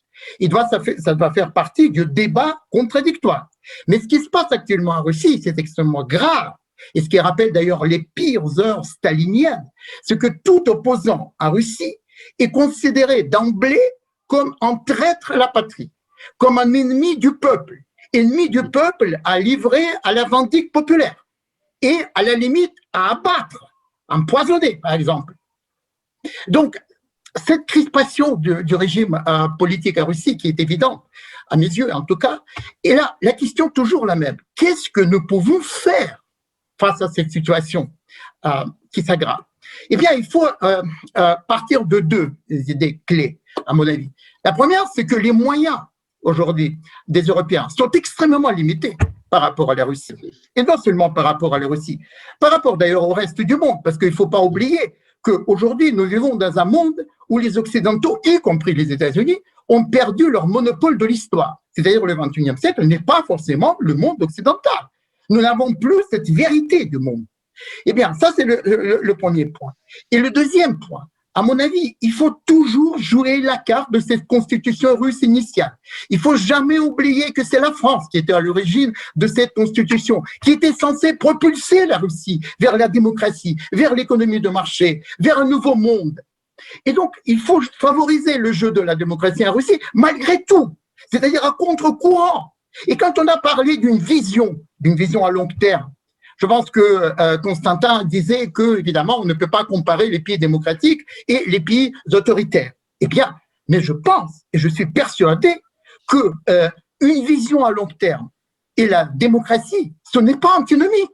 D: Ça doit faire partie du débat contradictoire. Mais ce qui se passe actuellement en Russie, c'est extrêmement grave. Et ce qui rappelle d'ailleurs les pires heures staliniennes, c'est que tout opposant en Russie est considéré d'emblée comme un traître à la patrie, comme un ennemi du peuple à livrer à la vendique populaire et à la limite à abattre, empoisonner par exemple. Donc, cette crispation du régime politique en Russie qui est évidente, à mes yeux en tout cas, et là, la question toujours la même. Qu'est-ce que nous pouvons faire face à cette situation qui s'aggrave? Eh bien, il faut partir de deux idées clés, à mon avis. La première, c'est que les moyens aujourd'hui des Européens sont extrêmement limités par rapport à la Russie. Et non seulement par rapport à la Russie, par rapport d'ailleurs au reste du monde, parce qu'il ne faut pas oublier qu'aujourd'hui, nous vivons dans un monde où les Occidentaux, y compris les États-Unis, ont perdu leur monopole de l'histoire. C'est-à-dire le XXIe siècle n'est pas forcément le monde occidental. Nous n'avons plus cette vérité du monde. Eh bien, ça, c'est le premier point. Et le deuxième point, à mon avis, il faut toujours jouer la carte de cette constitution russe initiale. Il ne faut jamais oublier que c'est la France qui était à l'origine de cette constitution, qui était censée propulser la Russie vers la démocratie, vers l'économie de marché, vers un nouveau monde. Et donc, il faut favoriser le jeu de la démocratie en Russie, malgré tout, c'est-à-dire à contre-courant. Et quand on a parlé d'une vision à long terme, je pense que Constantin disait que, évidemment, on ne peut pas comparer les pays démocratiques et les pays autoritaires. Eh bien, mais je pense et je suis persuadé que une vision à long terme et la démocratie, ce n'est pas antinomique.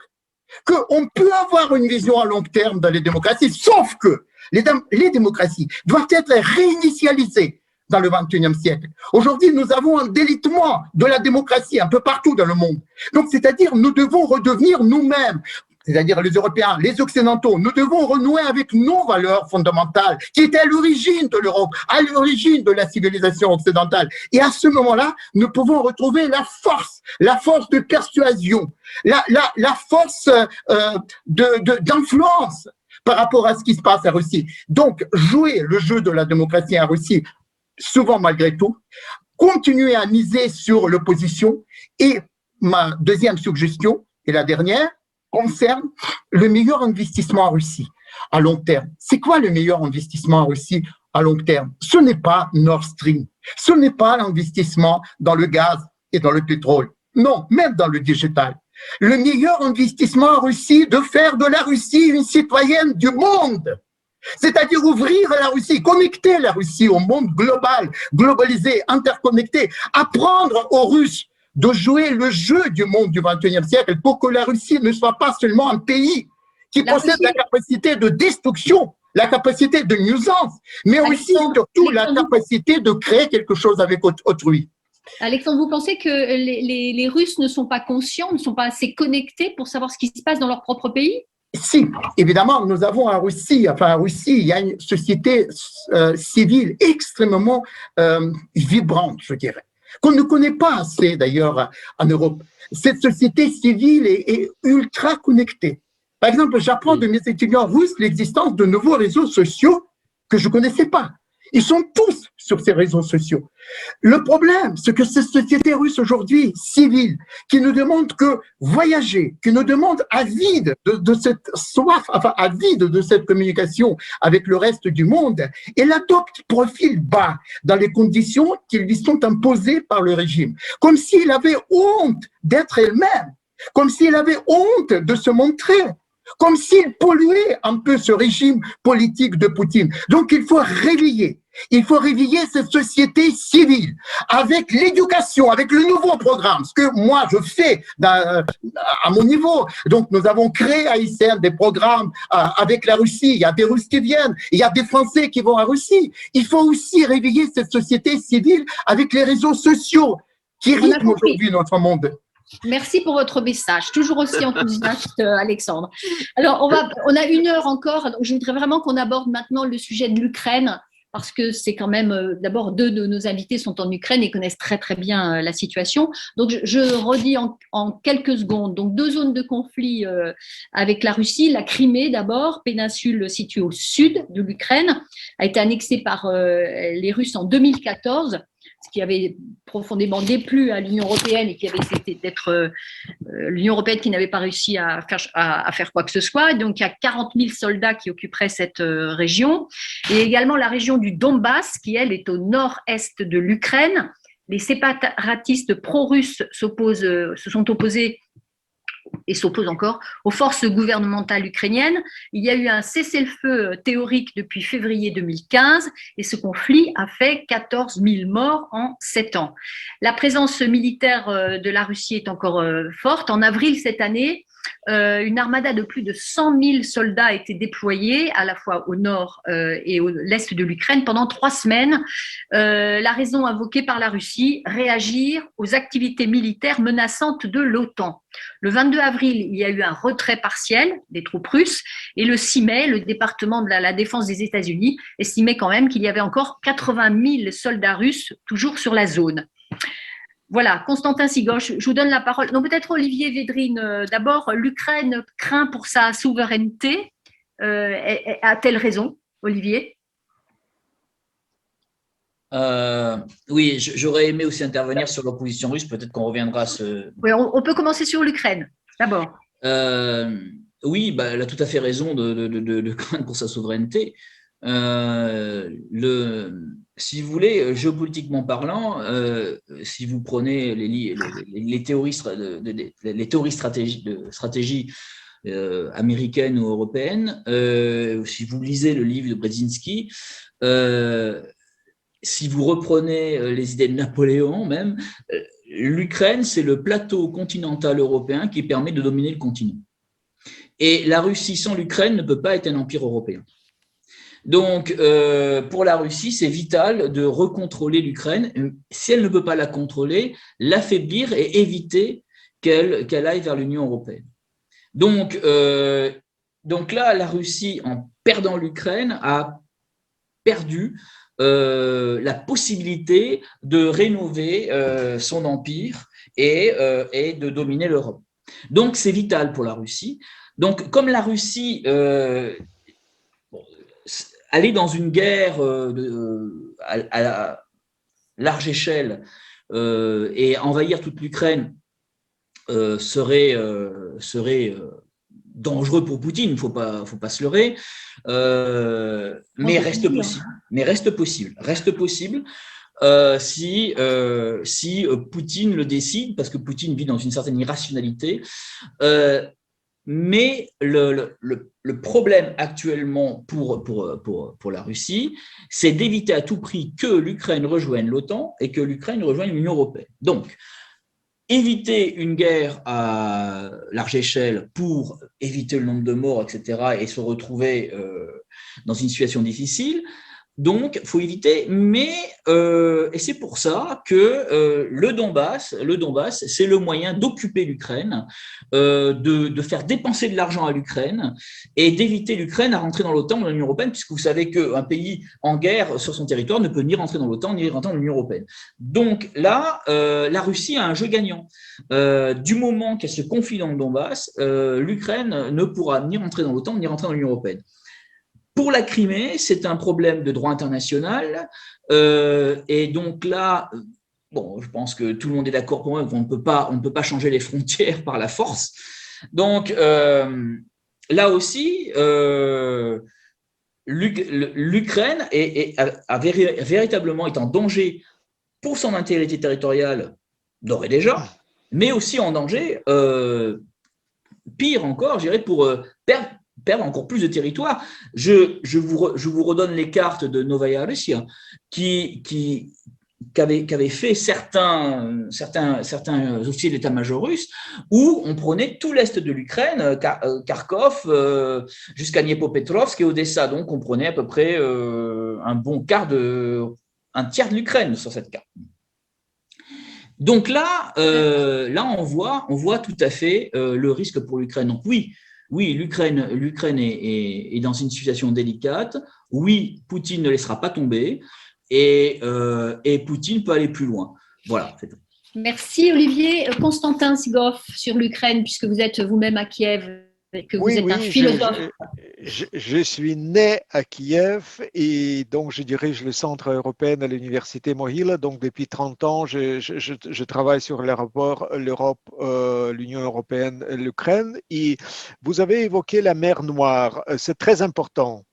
D: Qu'on peut avoir une vision à long terme dans les démocraties, sauf que les démocraties doivent être réinitialisées dans le XXIe siècle. Aujourd'hui, nous avons un délitement de la démocratie un peu partout dans le monde. Donc, c'est-à-dire, nous devons redevenir nous-mêmes, c'est-à-dire les Européens, les Occidentaux, nous devons renouer avec nos valeurs fondamentales qui étaient à l'origine de l'Europe, à l'origine de la civilisation occidentale. Et à ce moment-là, nous pouvons retrouver la force de persuasion, la force d'influence par rapport à ce qui se passe en Russie. Donc, jouer le jeu de la démocratie en Russie, souvent malgré tout, continuer à miser sur l'opposition. Et ma deuxième suggestion, et la dernière, concerne le meilleur investissement en Russie à long terme. C'est quoi le meilleur investissement en Russie à long terme? Ce n'est pas Nord Stream, ce n'est pas l'investissement dans le gaz et dans le pétrole, non, même dans le digital. Le meilleur investissement en Russie, de faire de la Russie une citoyenne du monde. C'est-à-dire ouvrir la Russie, connecter la Russie au monde global, globalisé, interconnecté, apprendre aux Russes de jouer le jeu du monde du XXIe siècle pour que la Russie ne soit pas seulement un pays qui possède la capacité de destruction, la capacité de nuisance, mais aussi surtout la capacité de créer quelque chose avec autrui.
B: Alexandre, vous pensez que les Russes ne sont pas conscients, ne sont pas assez connectés pour savoir ce qui se passe dans leur propre pays?
D: Si, évidemment, nous avons en Russie, il y a une société civile extrêmement vibrante, je dirais, qu'on ne connaît pas assez d'ailleurs en Europe. Cette société civile est ultra connectée. Par exemple, j'apprends de mes étudiants russes l'existence de nouveaux réseaux sociaux que je ne connaissais pas. Ils sont tous sur ces réseaux sociaux. Le problème, c'est que cette société russe aujourd'hui, civile, qui ne demande que voyager, qui ne demande avide de cette soif, avide de cette communication avec le reste du monde, elle adopte profil bas dans les conditions qui lui sont imposées par le régime. Comme s'il avait honte d'être elle-même, comme s'il avait honte de se montrer, comme s'il polluait un peu ce régime politique de Poutine. Donc il faut réveiller cette société civile avec l'éducation, avec le nouveau programme, ce que moi je fais à mon niveau. Donc nous avons créé à ICN des programmes avec la Russie, il y a des Russes qui viennent, il y a des Français qui vont en Russie. Il faut aussi réveiller cette société civile avec les réseaux sociaux qui rythment aujourd'hui notre monde.
B: Merci pour votre message, toujours aussi enthousiaste, Alexandre. Alors, on a 1 heure encore, donc je voudrais vraiment qu'on aborde maintenant le sujet de l'Ukraine, parce que c'est quand même, d'abord, deux de nos invités sont en Ukraine et connaissent très très bien la situation. Donc je redis en quelques secondes. Donc 2 zones de conflit avec la Russie. La Crimée d'abord, péninsule située au sud de l'Ukraine, a été annexée par les Russes en 2014, ce qui avait profondément déplu à l'Union européenne et qui avait été d'être l'Union européenne qui n'avait pas réussi à faire quoi que ce soit. Donc, il y a 40 000 soldats qui occuperaient cette région. Et également la région du Donbass, qui, elle, est au nord-est de l'Ukraine. Les séparatistes pro-russes se sont opposés et s'oppose encore aux forces gouvernementales ukrainiennes. Il y a eu un cessez-le-feu théorique depuis février 2015 et ce conflit a fait 14 000 morts en 7 ans. La présence militaire de la Russie est encore forte. En avril cette année, une armada de plus de 100 000 soldats a été déployée à la fois au nord et à l'est de l'Ukraine pendant 3 semaines. La raison invoquée par la Russie, réagir aux activités militaires menaçantes de l'OTAN. Le 22 avril, il y a eu un retrait partiel des troupes russes et le 6 mai, le département de la défense des États-Unis estimait quand même qu'il y avait encore 80 000 soldats russes toujours sur la zone. Voilà, Constantin Sigoch, je vous donne la parole. Donc peut-être Olivier Védrine, d'abord, l'Ukraine craint pour sa souveraineté. A-t-elle raison, Olivier ?
E: Oui, j'aurais aimé aussi intervenir sur l'opposition russe. Peut-être qu'on reviendra à ce…
B: Oui, on peut commencer sur l'Ukraine, d'abord.
E: Oui, bah, elle a tout à fait raison de craindre pour sa souveraineté. Si vous voulez, géopolitiquement parlant, si vous prenez les théories de stratégie américaines ou européennes, si vous lisez le livre de Brzezinski, si vous reprenez les idées de Napoléon même, l'Ukraine, c'est le plateau continental européen qui permet de dominer le continent. Et la Russie sans l'Ukraine ne peut pas être un empire européen. Donc, pour la Russie, c'est vital de recontrôler l'Ukraine. Si elle ne peut pas la contrôler, l'affaiblir et éviter qu'elle aille vers l'Union européenne. Donc là, la Russie, en perdant l'Ukraine, a perdu la possibilité de rénover son empire et de dominer l'Europe. Donc, c'est vital pour la Russie. Donc, comme la Russie aller dans une guerre à large échelle et envahir toute l'Ukraine serait dangereux pour Poutine, il ne faut pas se leurrer, mais reste possible. Reste possible si Poutine le décide, parce que Poutine vit dans une certaine irrationalité. Mais le problème actuellement pour la Russie, c'est d'éviter à tout prix que l'Ukraine rejoigne l'OTAN et que l'Ukraine rejoigne l'Union européenne. Donc, éviter une guerre à large échelle pour éviter le nombre de morts, etc., et se retrouver dans une situation difficile. Donc, il faut éviter, et c'est pour ça que le Donbass, c'est le moyen d'occuper l'Ukraine, de faire dépenser de l'argent à l'Ukraine et d'éviter l'Ukraine à rentrer dans l'OTAN ou dans l'Union européenne, puisque vous savez qu'un pays en guerre sur son territoire ne peut ni rentrer dans l'OTAN ni rentrer dans l'Union européenne. Donc là, la Russie a un jeu gagnant. Du moment qu'il y a ce conflit dans le Donbass, l'Ukraine ne pourra ni rentrer dans l'OTAN ni rentrer dans l'Union européenne. Pour la Crimée, c'est un problème de droit international. Et donc là, bon, je pense que tout le monde est d'accord pour moi qu'on ne peut pas changer les frontières par la force. Donc là aussi, l'Ukraine a véritablement est en danger pour son intégrité territoriale d'ores et déjà, mais aussi en danger, pire encore, je dirais, pour perdre encore plus de territoire. Je vous redonne les cartes de Novaya Russia qui avait fait certains officiers de l'état-major russe où on prenait tout l'est de l'Ukraine, Kharkov, jusqu'à Dniepropetrovsk et Odessa. Donc, on prenait à peu près un tiers de l'Ukraine sur cette carte. Donc là, on voit tout à fait le risque pour l'Ukraine. Donc oui, l'Ukraine est dans une situation délicate. oui, Poutine ne laissera pas tomber et Poutine peut aller plus loin. Voilà, c'est tout.
B: Merci Olivier. Constantin Sigov sur l'Ukraine, puisque vous êtes vous-même à Kiev et que vous êtes un philosophe.
C: Je suis né à Kiev et donc je dirige le Centre européen à l'Université Mohila. Donc depuis 30 ans, je travaille sur les rapports l'Europe, l'Union européenne, l'Ukraine. Et vous avez évoqué la mer Noire. C'est très important.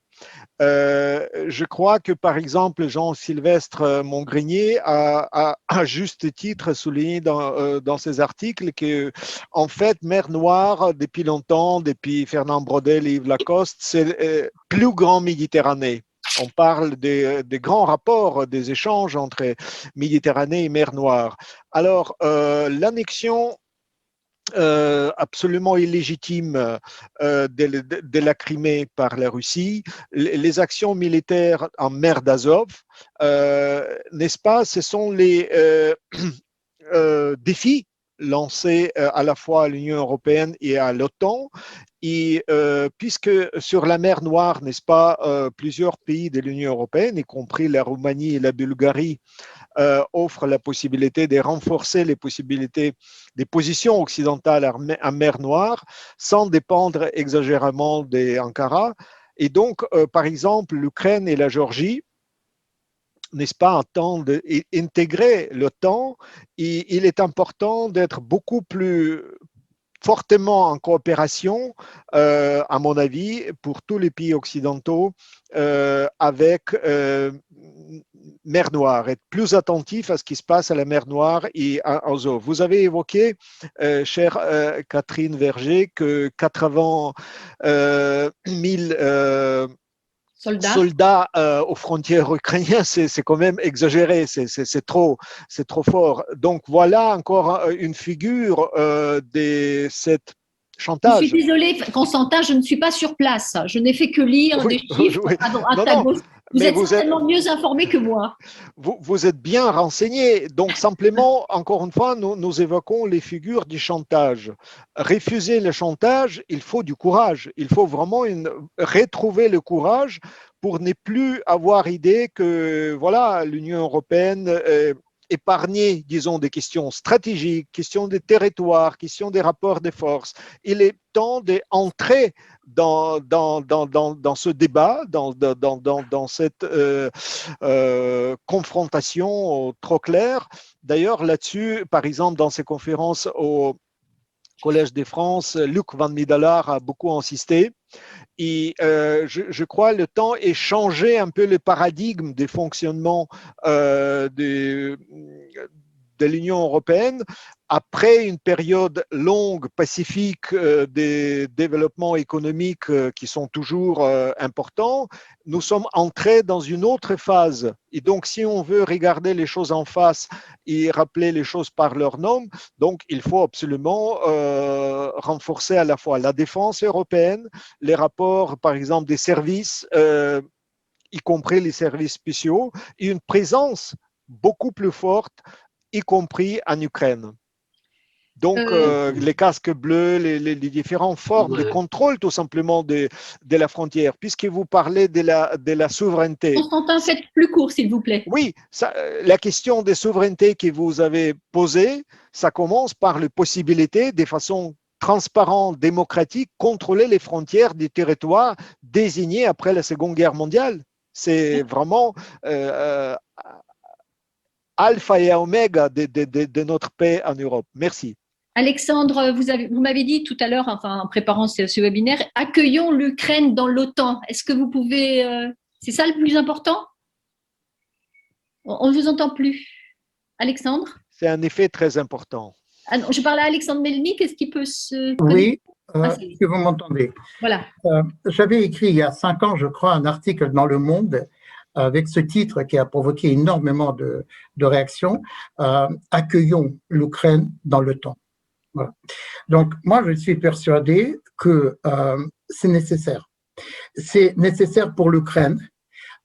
C: Je crois que, par exemple, Jean-Sylvestre Montgrenier a à juste titre souligné dans ses articles que, en fait, mer Noire, depuis longtemps, depuis Fernand Braudel et Yves Lacoste, c'est plus grand Méditerranée. On parle des grands rapports, des échanges entre Méditerranée et mer Noire. Alors, l'annexion absolument illégitime de la Crimée par la Russie, les actions militaires en mer d'Azov, n'est-ce pas, ce sont les défis lancés à la fois à l'Union européenne et à l'OTAN. Et puisque sur la mer Noire, n'est-ce pas, plusieurs pays de l'Union européenne, y compris la Roumanie et la Bulgarie, offrent la possibilité de renforcer les possibilités des positions occidentales en mer Noire sans dépendre exagérément d'Ankara. Et donc, par exemple, l'Ukraine et la Géorgie, n'est-ce pas, entendent intégrer l'OTAN, et il est important d'être beaucoup plus fortement en coopération, à mon avis, pour tous les pays occidentaux avec mer Noire, être plus attentif à ce qui se passe à la mer Noire et à Azov. Vous avez évoqué, chère Catherine Verger, que 80 000 soldats aux frontières ukrainiennes, c'est quand même exagéré, c'est trop fort. Donc voilà encore une figure de cette chantage.
B: Je suis désolée, Constantin, je ne suis pas sur place. Je n'ai fait que lire des chiffres à droite à gauche. Vous êtes certainement mieux informé que moi.
C: Vous êtes bien renseigné. Donc, simplement, encore une fois, nous évoquons les figures du chantage. Refuser le chantage, il faut du courage. Il faut vraiment retrouver le courage pour ne plus avoir idée que voilà, l'Union européenne épargner, disons, des questions stratégiques, questions des territoires, questions des rapports de force. Il est temps d'entrer dans ce débat, dans cette confrontation trop claire. D'ailleurs, là-dessus, par exemple, dans ces conférences au Collège de France, Luc Van Middelaar a beaucoup insisté. Et je crois le temps est changé un peu le paradigme des fonctionnements de l'Union européenne. Après une période longue, pacifique, des développements économiques qui sont toujours importants, nous sommes entrés dans une autre phase. Et donc, si on veut regarder les choses en face et rappeler les choses par leur nom, donc il faut absolument renforcer à la fois la défense européenne, les rapports, par exemple, des services, y compris les services spéciaux, et une présence beaucoup plus forte, y compris en Ukraine. Donc, les casques bleus, les différentes formes de contrôle, tout simplement, de la frontière, puisque vous parlez de la souveraineté.
B: Constantin, faites plus court, s'il vous plaît.
C: Oui, la question de souveraineté que vous avez posée, ça commence par la possibilité, de façon transparente, démocratique, contrôler les frontières des territoires désignés après la Seconde Guerre mondiale. C'est vraiment alpha et oméga de notre paix en Europe. Merci.
B: Alexandre, vous m'avez dit tout à l'heure, enfin, en préparant ce webinaire, accueillons l'Ukraine dans l'OTAN. Est-ce que vous pouvez… c'est ça le plus important? On ne vous entend plus. Alexandre?
C: C'est un effet très important.
B: Ah non, je parle à Alexandre Melnik, est-ce qu'il peut se…
D: Oui, est-ce que vous m'entendez?
B: Voilà.
D: J'avais écrit il y a 5 ans, je crois, un article dans Le Monde avec ce titre qui a provoqué énormément de réactions, accueillons l'Ukraine dans l'OTAN. Voilà. Donc, moi, je suis persuadé que c'est nécessaire. C'est nécessaire pour l'Ukraine,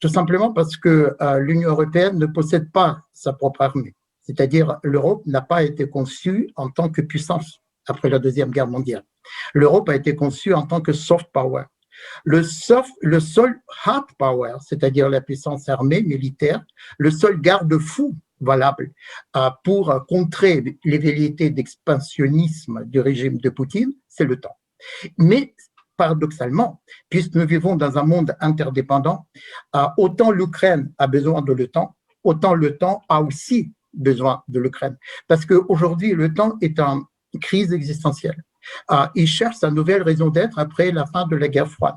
D: tout simplement parce que l'Union européenne ne possède pas sa propre armée. C'est-à-dire, l'Europe n'a pas été conçue en tant que puissance après la Deuxième Guerre mondiale. L'Europe a été conçue en tant que soft power. Le seul hard power, c'est-à-dire la puissance armée, militaire, le seul garde-fou valable pour contrer les velléités d'expansionnisme du régime de Poutine, c'est le temps. Mais paradoxalement, puisque nous vivons dans un monde interdépendant, autant l'Ukraine a besoin de l'OTAN, autant l'OTAN a aussi besoin de l'Ukraine. Parce qu'aujourd'hui, l'OTAN est en crise existentielle. Il cherche sa nouvelle raison d'être après la fin de la guerre froide.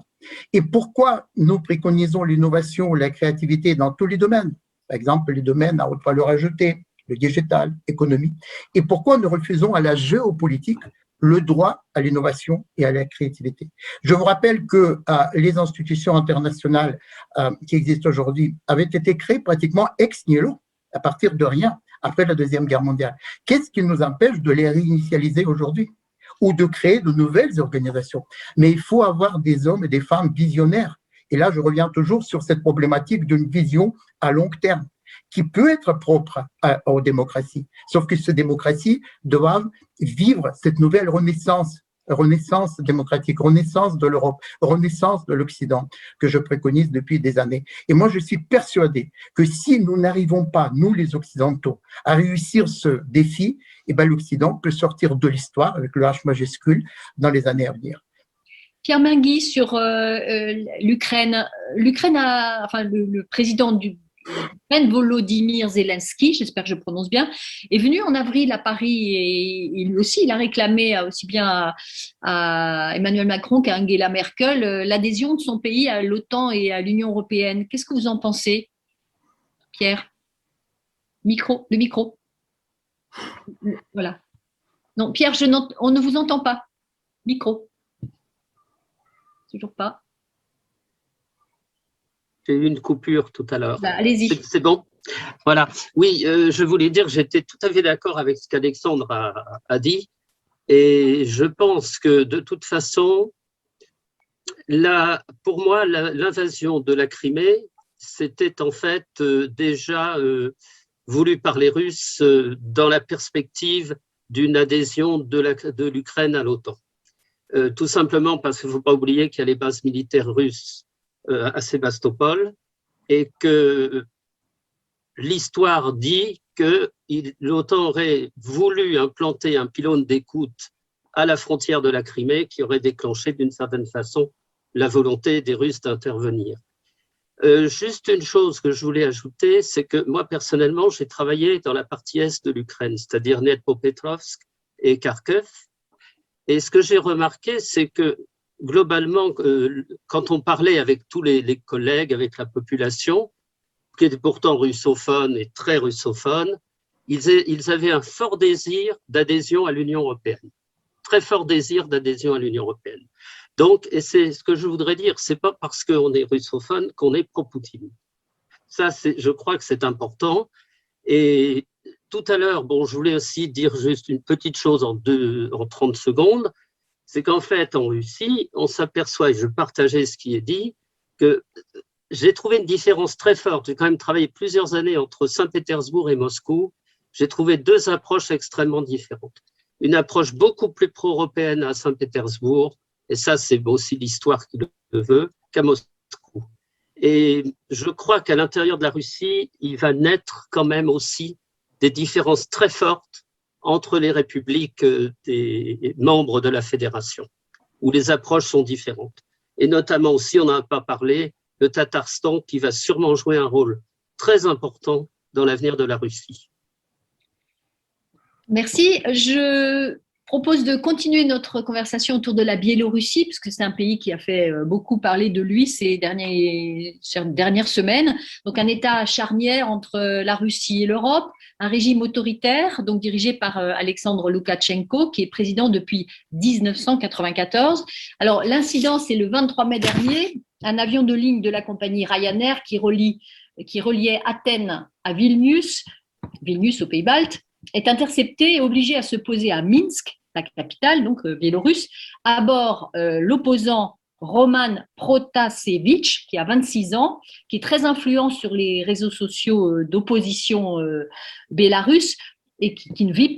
D: Et pourquoi nous préconisons l'innovation ou la créativité dans tous les domaines? Par exemple, les domaines à haute valeur ajoutée, le digital, l'économie. Et pourquoi nous refusons à la géopolitique le droit à l'innovation et à la créativité? Je vous rappelle que les institutions internationales qui existent aujourd'hui avaient été créées pratiquement ex nihilo, à partir de rien, après la Deuxième Guerre mondiale. Qu'est-ce qui nous empêche de les réinitialiser aujourd'hui ou de créer de nouvelles organisations? Mais il faut avoir des hommes et des femmes visionnaires. Et là, je reviens toujours sur cette problématique d'une vision à long terme qui peut être propre aux démocraties. Sauf que ces démocraties doivent vivre cette nouvelle renaissance démocratique, renaissance de l'Europe, renaissance de l'Occident que je préconise depuis des années. Et moi, je suis persuadé que si nous n'arrivons pas, nous les Occidentaux, à réussir ce défi, eh ben, l'Occident peut sortir de l'histoire avec le H majuscule dans les années à venir.
B: Pierre Mingui, sur l'Ukraine. L'Ukraine enfin, le président du Volodymyr Zelensky, j'espère que je prononce bien, est venu en avril à Paris et lui aussi, il a réclamé aussi bien à Emmanuel Macron qu'à Angela Merkel l'adhésion de son pays à l'OTAN et à l'Union européenne. Qu'est-ce que vous en pensez, Pierre? Le micro. Voilà. Non, Pierre, on ne vous entend pas. Micro. Toujours pas.
F: J'ai eu une coupure tout à l'heure.
B: Allez-y.
F: C'est bon. Voilà. Oui, je voulais dire, j'étais tout à fait d'accord avec ce qu'Alexandre a dit. Et je pense que de toute façon, pour moi, l'invasion de la Crimée, c'était en fait déjà voulu par les Russes dans la perspective d'une adhésion de l'Ukraine à l'OTAN. Tout simplement parce qu'il ne faut pas oublier qu'il y a les bases militaires russes à Sébastopol et que l'histoire dit que l'OTAN aurait voulu implanter un pylône d'écoute à la frontière de la Crimée qui aurait déclenché d'une certaine façon la volonté des Russes d'intervenir. Juste une chose que je voulais ajouter, c'est que moi personnellement, j'ai travaillé dans la partie est de l'Ukraine, c'est-à-dire Dnepropetrovsk et Kharkiv. Et ce que j'ai remarqué, c'est que globalement, quand on parlait avec tous les collègues, avec la population, qui était pourtant russophone et très russophone, ils avaient un fort désir d'adhésion à l'Union européenne. Très fort désir d'adhésion à l'Union européenne. Donc, et c'est ce que je voudrais dire, c'est pas parce qu'on est russophone qu'on est pro-Poutine. Ça, je crois que c'est important. Et tout à l'heure, je voulais aussi dire juste une petite chose en 30 secondes, c'est qu'en fait, en Russie, on s'aperçoit, et je partageais ce qui est dit, que j'ai trouvé une différence très forte. J'ai quand même travaillé plusieurs années entre Saint-Pétersbourg et Moscou. J'ai trouvé deux approches extrêmement différentes. Une approche beaucoup plus pro-européenne à Saint-Pétersbourg, et ça, c'est aussi l'histoire qui le veut, qu'à Moscou. Et je crois qu'à l'intérieur de la Russie, il va naître quand même aussi des différences très fortes entre les républiques des membres de la fédération, où les approches sont différentes. Et notamment aussi, on n'en a pas parlé, le Tatarstan qui va sûrement jouer un rôle très important dans l'avenir de la Russie.
B: Merci. Je propose de continuer notre conversation autour de la Biélorussie, puisque c'est un pays qui a fait beaucoup parler de lui ces dernières semaines. Donc, un État charnière entre la Russie et l'Europe, un régime autoritaire, donc dirigé par Alexandre Loukachenko, qui est président depuis 1994. Alors, l'incident, c'est le 23 mai dernier. Un avion de ligne de la compagnie Ryanair qui reliait Athènes à Vilnius aux Pays-Baltes, est intercepté et obligé à se poser à Minsk, la capitale, donc biélorusse, à bord l'opposant Roman Protasevich, qui a 26 ans, qui est très influent sur les réseaux sociaux d'opposition bélarusse et qui ne vit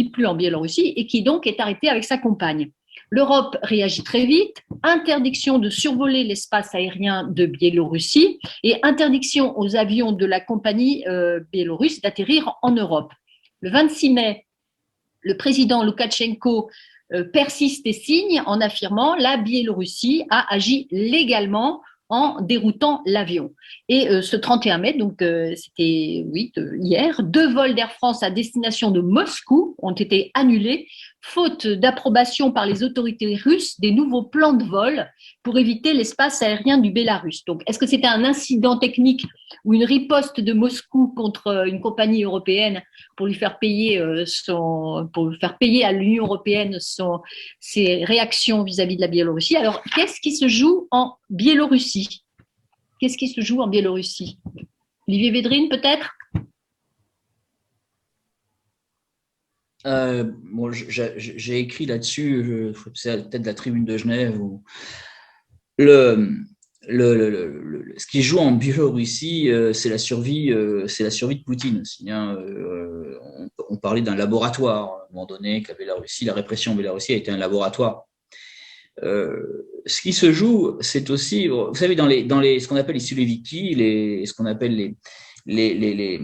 B: plus en Biélorussie et qui donc est arrêté avec sa compagne. L'Europe réagit très vite, interdiction de survoler l'espace aérien de Biélorussie et interdiction aux avions de la compagnie biélorusse d'atterrir en Europe. Le 26 mai, le président Loukachenko persiste et signe en affirmant la Biélorussie a agi légalement en déroutant l'avion. Et ce 31 mai, donc c'était hier, 2 vols d'Air France à destination de Moscou ont été annulés, faute d'approbation par les autorités russes des nouveaux plans de vol pour éviter l'espace aérien du Bélarus. Donc, est-ce que c'était un incident technique ou une riposte de Moscou contre une compagnie européenne pour lui faire payer pour faire payer à l'Union européenne ses réactions vis-à-vis de la Biélorussie? Alors, qu'est-ce qui se joue en Biélorussie? Qu'est-ce qui se joue en Biélorussie? Olivier Védrine, peut-être?
E: Bon, j'ai écrit là-dessus, c'est peut-être la Tribune de Genève. Ce qui joue en Biélorussie, c'est la survie de Poutine aussi. Hein. On parlait d'un laboratoire à un moment donné, que la répression en Biélorussie a été un laboratoire. Ce qui se joue, c'est aussi, vous savez, dans ce qu'on appelle les Siloviki, ce qu'on appelle les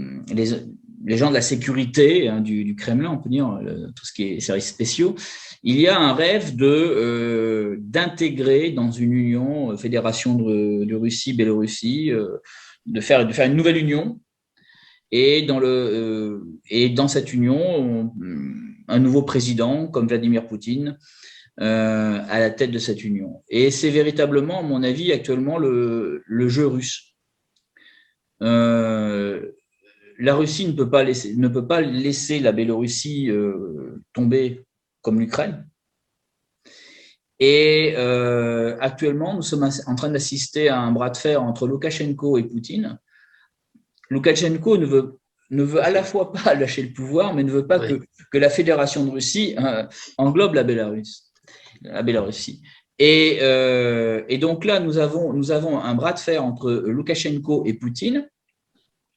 E: gens de la sécurité du Kremlin, on peut dire, tout ce qui est services spéciaux, il y a un rêve d'intégrer dans une union, fédération de Russie, Biélorussie, de faire une nouvelle union. Et dans cette union, un nouveau président comme Vladimir Poutine à la tête de cette union. Et c'est véritablement, à mon avis, actuellement le jeu russe. La Russie ne peut pas laisser la Biélorussie tomber comme l'Ukraine. Et actuellement, nous sommes en train d'assister à un bras de fer entre Loukachenko et Poutine. Loukachenko ne veut à la fois pas lâcher le pouvoir, mais ne veut pas que la Fédération de Russie englobe la Biélorussie. Et donc là, nous avons un bras de fer entre Loukachenko et Poutine.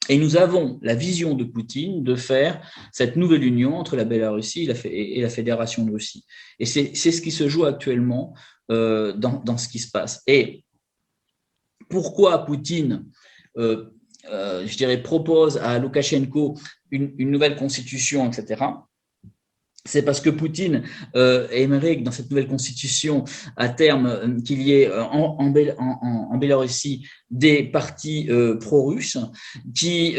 E: Et nous avons la vision de Poutine de faire cette nouvelle union entre la Biélorussie et la Fédération de Russie. Et c'est ce qui se joue actuellement dans ce qui se passe. Et pourquoi Poutine, je dirais, propose à Loukachenko une nouvelle constitution, etc. C'est parce que Poutine aimerait que dans cette nouvelle constitution, à terme, qu'il y ait en Biélorussie des partis pro-russes qui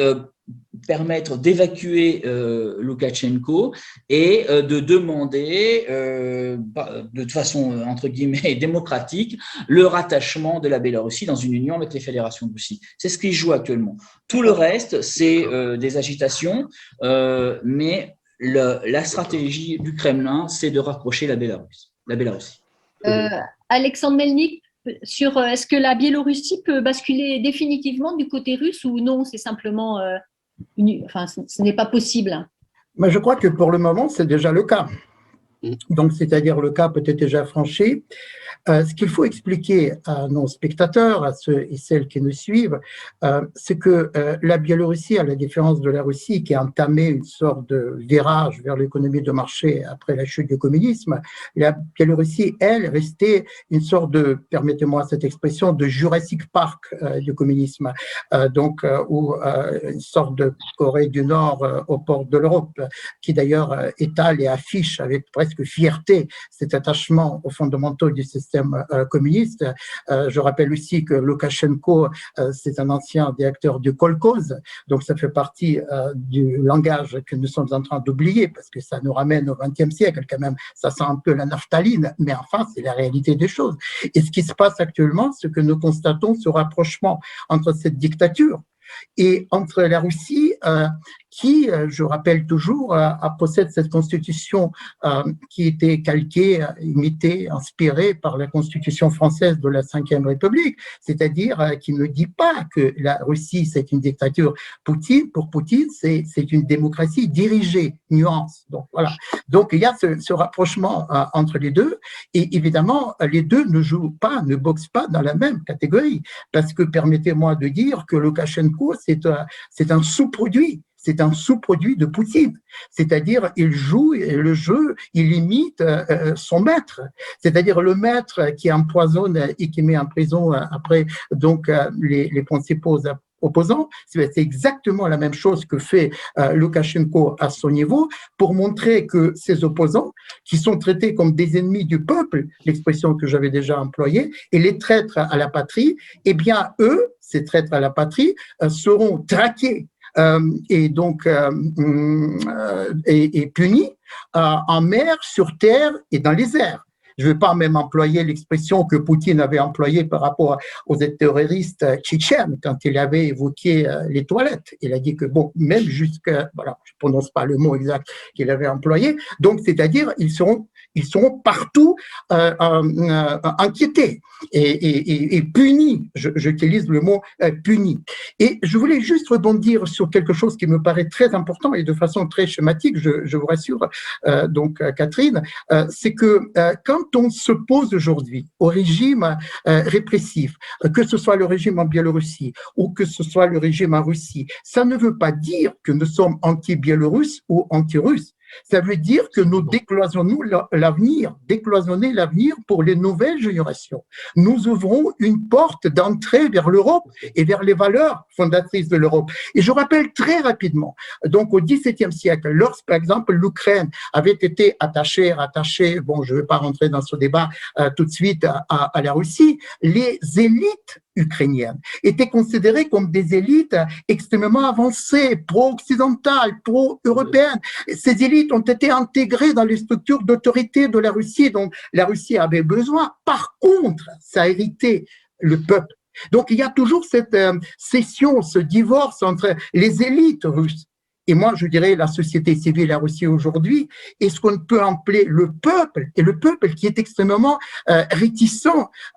E: permettent d'évacuer Loukachenko et de demander, de façon entre guillemets démocratique, le rattachement de la Biélorussie dans une union avec les fédérations de Russie. C'est ce qui joue actuellement. Tout le reste, c'est des agitations, mais la stratégie du Kremlin, c'est de rapprocher la Biélorussie.
B: Alexandre Melnik, sur est-ce que la Biélorussie peut basculer définitivement du côté russe ou non, c'est simplement, ce n'est pas possible?
D: Mais je crois que pour le moment, c'est déjà le cas. Donc, c'est-à-dire le cas peut-être déjà franchi. Ce qu'il faut expliquer à nos spectateurs, à ceux et celles qui nous suivent, c'est que la Biélorussie, à la différence de la Russie, qui a entamé une sorte de virage vers l'économie de marché après la chute du communisme, la Biélorussie, elle, restait une sorte de, permettez-moi cette expression, de Jurassic Park du communisme, ou une sorte de Corée du Nord aux portes de l'Europe, qui d'ailleurs étale et affiche avec presque fierté cet attachement aux fondamentaux du système communiste. Je rappelle aussi que Loukachenko, c'est un ancien directeur du kolkhoz, donc ça fait partie du langage que nous sommes en train d'oublier, parce que ça nous ramène au XXe siècle quand même, ça sent un peu la naphtaline, mais enfin c'est la réalité des choses. Et ce qui se passe actuellement, c'est que nous constatons ce rapprochement entre cette dictature et entre la Russie, qui, je rappelle toujours, possède cette constitution qui était calquée, imitée, inspirée par la constitution française de la Ve République, c'est-à-dire qui ne dit pas que la Russie, c'est une dictature. Pour Poutine, c'est une démocratie dirigée, nuance. Donc, voilà. Donc, il y a ce rapprochement entre les deux, et évidemment, les deux ne jouent pas, ne boxent pas dans la même catégorie, parce que permettez-moi de dire que Loukachenko, c'est un sous-produit. c'est un sous-produit de Poutine. C'est-à-dire, il joue le jeu, il imite son maître. C'est-à-dire le maître qui empoisonne et qui met en prison après donc les principaux opposants, c'est exactement la même chose que fait Loukachenko à son niveau pour montrer que ces opposants, qui sont traités comme des ennemis du peuple, l'expression que j'avais déjà employée, et les traîtres à la patrie, eh bien, eux, ces traîtres à la patrie, seront traqués et donc et punis en mer, sur terre et dans les airs. Je ne vais pas même employer l'expression que Poutine avait employée par rapport aux terroristes tchétchènes quand il avait évoqué les toilettes. Il a dit que, bon, même jusqu'à, voilà, je ne prononce pas le mot exact qu'il avait employé, donc c'est-à-dire ils seront partout inquiétés et punis. J'utilise le mot punis. Et je voulais juste rebondir sur quelque chose qui me paraît très important et de façon très schématique, je vous rassure, donc Catherine, c'est que quand on s'oppose aujourd'hui au régime répressif, que ce soit le régime en Biélorussie ou que ce soit le régime en Russie, ça ne veut pas dire que nous sommes anti-biélorusses ou anti-russes. Ça veut dire que nous décloisonnons l'avenir, décloisonner l'avenir pour les nouvelles générations. Nous ouvrons une porte d'entrée vers l'Europe et vers les valeurs fondatrices de l'Europe. Et je rappelle très rapidement, donc au XVIIe siècle, lorsque par exemple l'Ukraine avait été attachée, bon, je ne vais pas rentrer dans ce débat tout de suite à la Russie, les élites ukrainiennes étaient considérées comme des élites extrêmement avancées, pro-occidentales, pro-européennes. Ces élites ont été intégrées dans les structures d'autorité de la Russie, dont la Russie avait besoin. Par contre, ça a hérité le peuple. Donc, il y a toujours cette scission, ce divorce entre les élites russes et moi, je dirais la société civile, la Russie aujourd'hui, et ce qu'on peut appeler le peuple, et le peuple qui est extrêmement réticent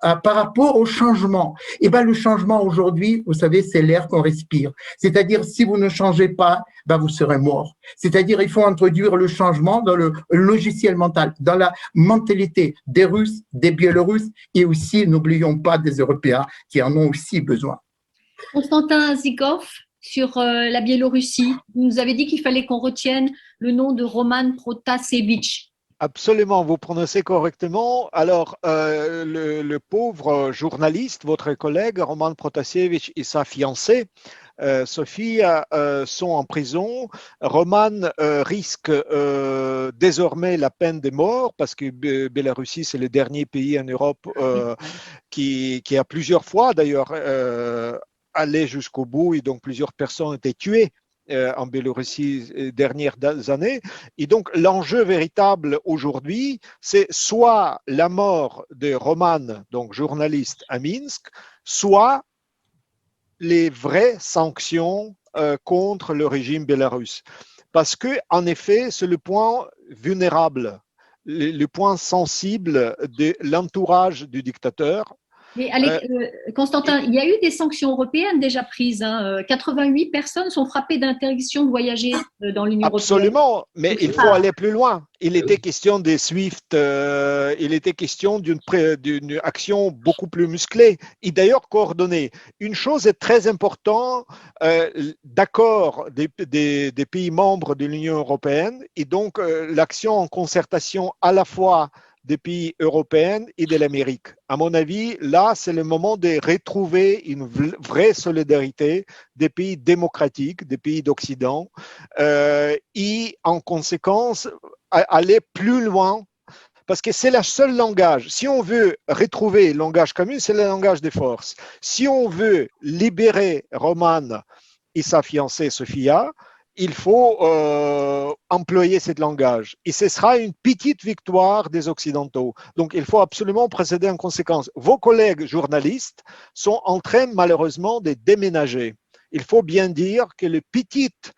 D: par rapport au changement. Et bien, le changement aujourd'hui, vous savez, c'est l'air qu'on respire. C'est-à-dire, si vous ne changez pas, ben, vous serez mort. C'est-à-dire, il faut introduire le changement dans le logiciel mental, dans la mentalité des Russes, des Biélorusses, et aussi, n'oublions pas, des Européens qui en ont aussi besoin.
B: Constantin Zykov, sur la Biélorussie. Vous nous avez dit qu'il fallait qu'on retienne le nom de Roman Protasevich.
C: Absolument, vous prononcez correctement. Alors, le pauvre journaliste, votre collègue Roman Protasevich et sa fiancée, Sophie, sont en prison. Roman risque désormais la peine de mort parce que Biélorussie, c'est le dernier pays en Europe qui a plusieurs fois d'ailleurs aller jusqu'au bout et donc plusieurs personnes ont été tuées en Biélorussie ces dernières années. Et donc l'enjeu véritable aujourd'hui, c'est soit la mort de Roman, donc journaliste à Minsk, soit les vraies sanctions contre le régime biélorusse. Parce que en effet, c'est le point vulnérable, le point sensible de l'entourage du dictateur.
B: Mais Constantin, il y a eu des sanctions européennes déjà prises. 88 personnes sont frappées d'interdiction de voyager dans l'Union européenne.
C: Absolument, mais il faut aller plus loin. Il était question des SWIFT, il était question d'une action beaucoup plus musclée et d'ailleurs coordonnée. Une chose est très importante, d'accord des pays membres de l'Union européenne et donc l'action en concertation à la fois des pays européens et de l'Amérique. À mon avis, là, c'est le moment de retrouver une vraie solidarité des pays démocratiques, des pays d'Occident, et en conséquence, aller plus loin, parce que c'est le seul langage. Si on veut retrouver le langage commun, c'est le langage des forces. Si on veut libérer Roman et sa fiancée Sofia, il faut employer ce langage. Et ce sera une petite victoire des Occidentaux. Donc, il faut absolument procéder en conséquence. Vos collègues journalistes sont en train, malheureusement, de déménager. Il faut bien dire que les petites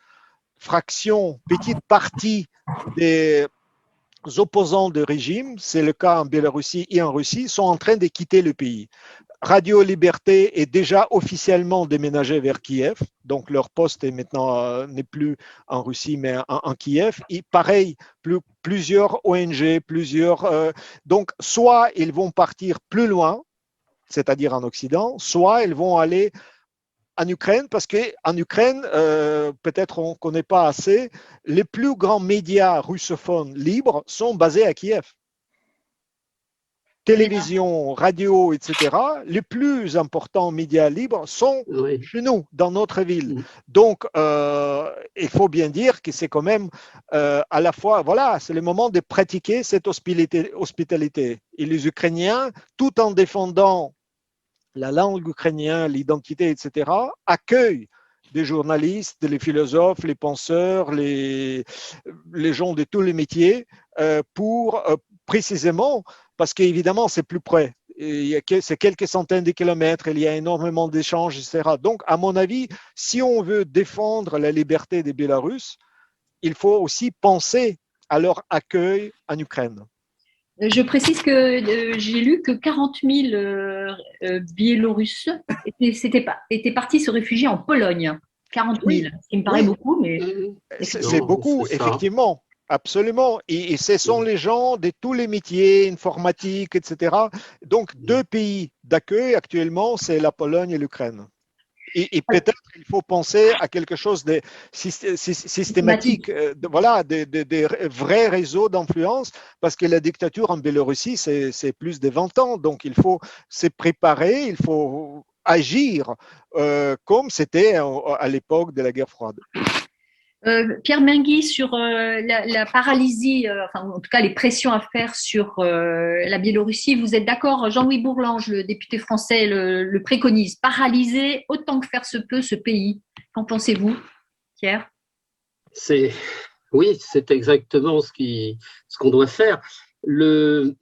C: fractions, petites parties des opposants du régime, c'est le cas en Biélorussie et en Russie, sont en train de quitter le pays. Radio Liberté est déjà officiellement déménagé vers Kiev, donc leur poste est maintenant n'est plus en Russie mais en Kiev. Et pareil, plusieurs ONG, donc soit ils vont partir plus loin, c'est-à-dire en Occident, soit ils vont aller en Ukraine, parce qu'en Ukraine, peut-être on ne connaît pas assez, les plus grands médias russophones libres sont basés à Kiev. Télévision, radio, etc., les plus importants médias libres sont chez nous, dans notre ville. Donc, il faut bien dire que c'est quand même à la fois, voilà, c'est le moment de pratiquer cette hospitalité. Et les Ukrainiens, tout en défendant la langue ukrainienne, l'identité, etc., accueillent des journalistes, les philosophes, les penseurs, les gens de tous les métiers pour précisément, parce qu'évidemment, c'est plus près. C'est quelques centaines de kilomètres, il y a énormément d'échanges, etc. Donc, à mon avis, si on veut défendre la liberté des Bélarusses, il faut aussi penser à leur accueil en Ukraine.
B: Je précise que j'ai lu que 40 000 Biélorusses étaient partis se réfugier en Pologne. 40 000,
C: oui,
B: ce qui me paraît beaucoup, mais…
C: C'est beaucoup, effectivement. Absolument. Et ce sont les gens de tous les métiers, informatiques, etc. Donc, deux pays d'accueil actuellement, c'est la Pologne et l'Ukraine. Et peut-être il faut penser à quelque chose de systématique, voilà, des vrais réseaux d'influence, parce que la dictature en Biélorussie, c'est plus de 20 ans. Donc, il faut se préparer, il faut agir comme c'était à l'époque de la guerre froide.
B: Pierre Mingui, sur la paralysie, enfin, en tout cas les pressions à faire sur la Biélorussie, vous êtes d'accord? Jean-Louis Bourlange, le député français, le préconise, paralyser autant que faire se peut ce pays. Qu'en pensez-vous, Pierre?
F: Oui, c'est exactement ce qu'on doit faire. Le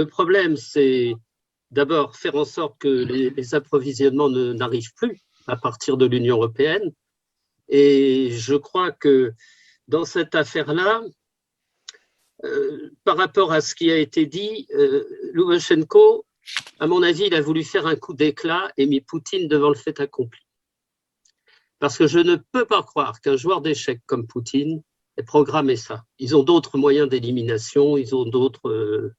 F: problème, c'est d'abord faire en sorte que les approvisionnements n'arrivent plus à partir de l'Union européenne. Et je crois que dans cette affaire-là, par rapport à ce qui a été dit, Loubachenko, à mon avis, il a voulu faire un coup d'éclat et mis Poutine devant le fait accompli. Parce que je ne peux pas croire qu'un joueur d'échecs comme Poutine ait programmé ça. Ils ont d'autres moyens d'élimination, ils ont d'autres…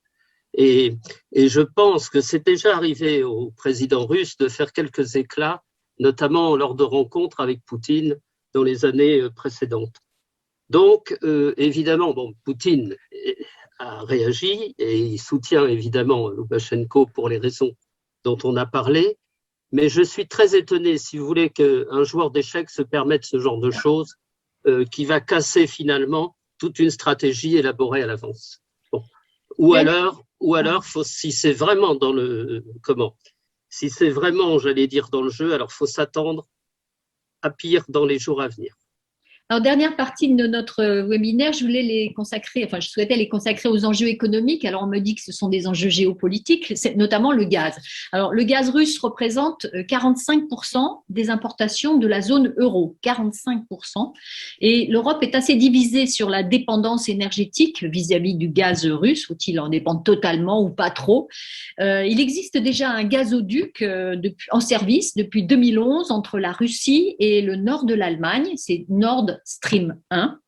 F: Et je pense que c'est déjà arrivé au président russe de faire quelques éclats, notamment lors de rencontres avec Poutine dans les années précédentes. Donc, évidemment, Poutine a réagi et il soutient évidemment Loubachenko pour les raisons dont on a parlé, mais je suis très étonné, si vous voulez, qu'un joueur d'échecs se permette ce genre de choses qui va casser finalement toute une stratégie élaborée à l'avance. Bon. Ou alors, si c'est vraiment dans si c'est vraiment, j'allais dire, dans le jeu, alors il faut s'attendre à pire dans les jours à venir.
B: Alors, dernière partie de notre webinaire, je souhaitais les consacrer aux enjeux économiques. Alors, on me dit que ce sont des enjeux géopolitiques, c'est notamment le gaz. Alors, le gaz russe représente 45% des importations de la zone euro, 45%. Et l'Europe est assez divisée sur la dépendance énergétique vis-à-vis du gaz russe. Faut-il en dépendre totalement ou pas trop? Il existe déjà un gazoduc en service depuis 2011 entre la Russie et le nord de l'Allemagne. C'est Nord Stream 1.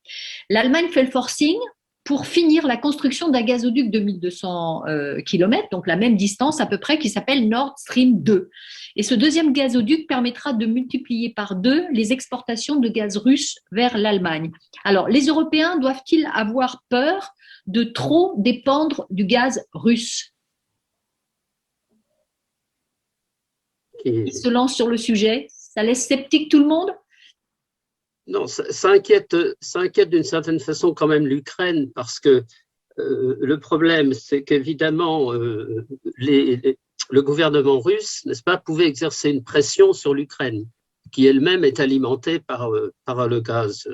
B: L'Allemagne fait le forcing pour finir la construction d'un gazoduc de 1200 km, donc la même distance à peu près, qui s'appelle Nord Stream 2. Et ce deuxième gazoduc permettra de multiplier par 2 les exportations de gaz russe vers l'Allemagne. Alors, les Européens doivent-ils avoir peur de trop dépendre du gaz russe? Ils se lancent sur le sujet. Ça laisse sceptique tout le monde?
F: Non, ça inquiète d'une certaine façon quand même l'Ukraine, parce que le problème, c'est qu'évidemment, le gouvernement russe, n'est-ce pas, pouvait exercer une pression sur l'Ukraine, qui elle-même est alimentée par le gaz,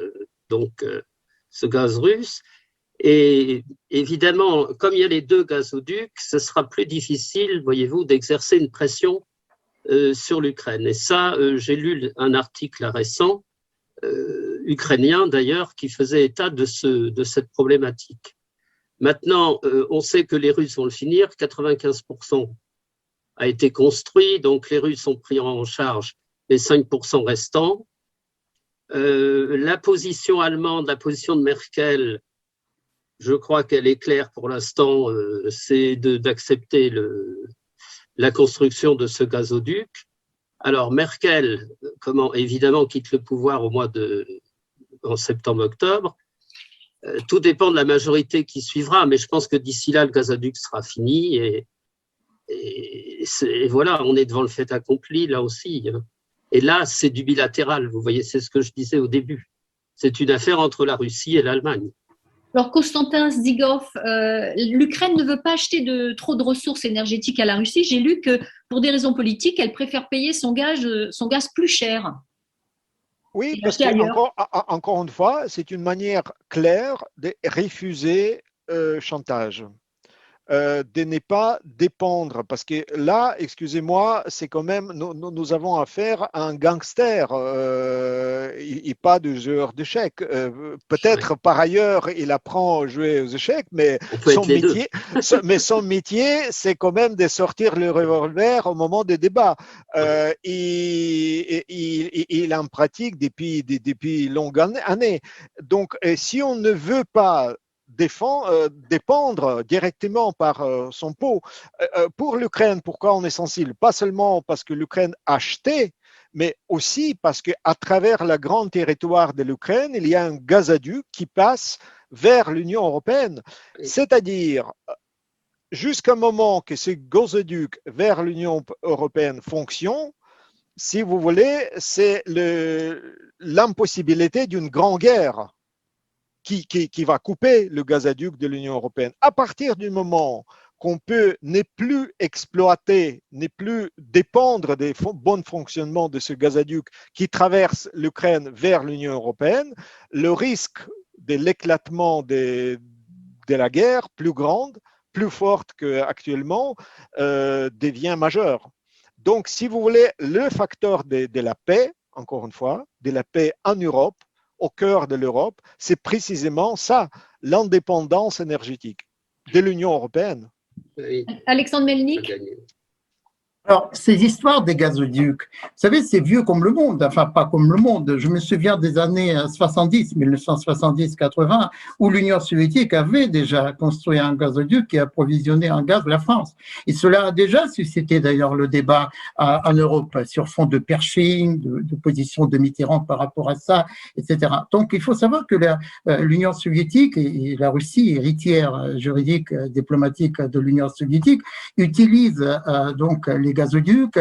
F: ce gaz russe. Et évidemment, comme il y a les deux gazoducs, ce sera plus difficile, voyez-vous, d'exercer une pression sur l'Ukraine. Et ça, j'ai lu un article récent, ukrainien d'ailleurs, qui faisait état de cette problématique. Maintenant, on sait que les Russes vont le finir, 95% a été construit, donc les Russes ont pris en charge les 5% restants. La position allemande, la position de Merkel, je crois qu'elle est claire pour l'instant, c'est d'accepter la construction de ce gazoduc. Alors, Merkel, évidemment, quitte le pouvoir en septembre-octobre. Tout dépend de la majorité qui suivra, mais je pense que d'ici là, le gazoduc sera fini et voilà, on est devant le fait accompli là aussi. Et là, c'est du bilatéral, vous voyez, c'est ce que je disais au début. C'est une affaire entre la Russie et l'Allemagne.
B: Alors, Konstantin Zygov, l'Ukraine ne veut pas acheter trop de ressources énergétiques à la Russie. J'ai lu que pour des raisons politiques, elle préfère payer son gaz plus cher.
C: Oui, parce que encore une fois, c'est une manière claire de refuser chantage. De ne pas dépendre, parce que là, excusez-moi, c'est quand même, nous avons affaire à un gangster et pas de joueur d'échecs. Peut-être par ailleurs, il apprend à jouer aux échecs, mais son métier, c'est quand même de sortir le revolver au moment des débats. Il en pratique depuis longues années. Donc, si on ne veut pas dépendre directement par son pot. Pour l'Ukraine, pourquoi on est sensible? Pas seulement parce que l'Ukraine a acheté, mais aussi parce qu'à travers le grand territoire de l'Ukraine, il y a un gazoduc qui passe vers l'Union européenne. C'est-à-dire, jusqu'à un moment que ce gazoduc vers l'Union européenne fonctionne, si vous voulez, c'est l'impossibilité d'une grande guerre qui va couper le gazoduc de l'Union européenne. À partir du moment qu'on peut ne plus exploiter, ne plus dépendre des bons fonctionnements de ce gazoduc qui traverse l'Ukraine vers l'Union européenne, le risque de l'éclatement de la guerre plus grande, plus forte qu'actuellement, devient majeur. Donc, si vous voulez, le facteur de la paix, encore une fois, de la paix en Europe, au cœur de l'Europe, c'est précisément ça, l'indépendance énergétique de l'Union européenne.
F: Oui.
B: Alexandre Melnik.
D: Alors, ces histoires des gazoducs, vous savez, c'est vieux comme le monde, enfin pas comme le monde. Je me souviens des années 70, 1970-80, où l'Union soviétique avait déjà construit un gazoduc qui approvisionnait en gaz la France. Et cela a déjà suscité d'ailleurs le débat en Europe sur fond de Pershing, de position de Mitterrand par rapport à ça, etc. Donc, il faut savoir que l'Union soviétique et la Russie, héritière juridique, diplomatique de l'Union soviétique, utilisent donc les gazoducs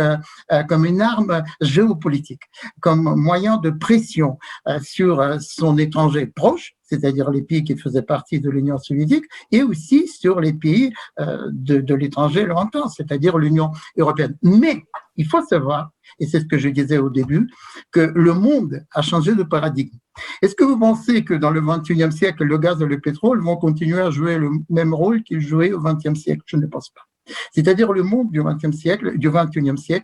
D: comme une arme géopolitique, comme moyen de pression sur son étranger proche, c'est-à-dire les pays qui faisaient partie de l'Union soviétique, et aussi sur les pays de l'étranger lointain, c'est-à-dire l'Union européenne. Mais il faut savoir, et c'est ce que je disais au début, que le monde a changé de paradigme. Est-ce que vous pensez que dans le XXIe siècle, le gaz et le pétrole vont continuer à jouer le même rôle qu'ils jouaient au XXe siècle? Je ne pense pas. C'est-à-dire le monde du XXe siècle,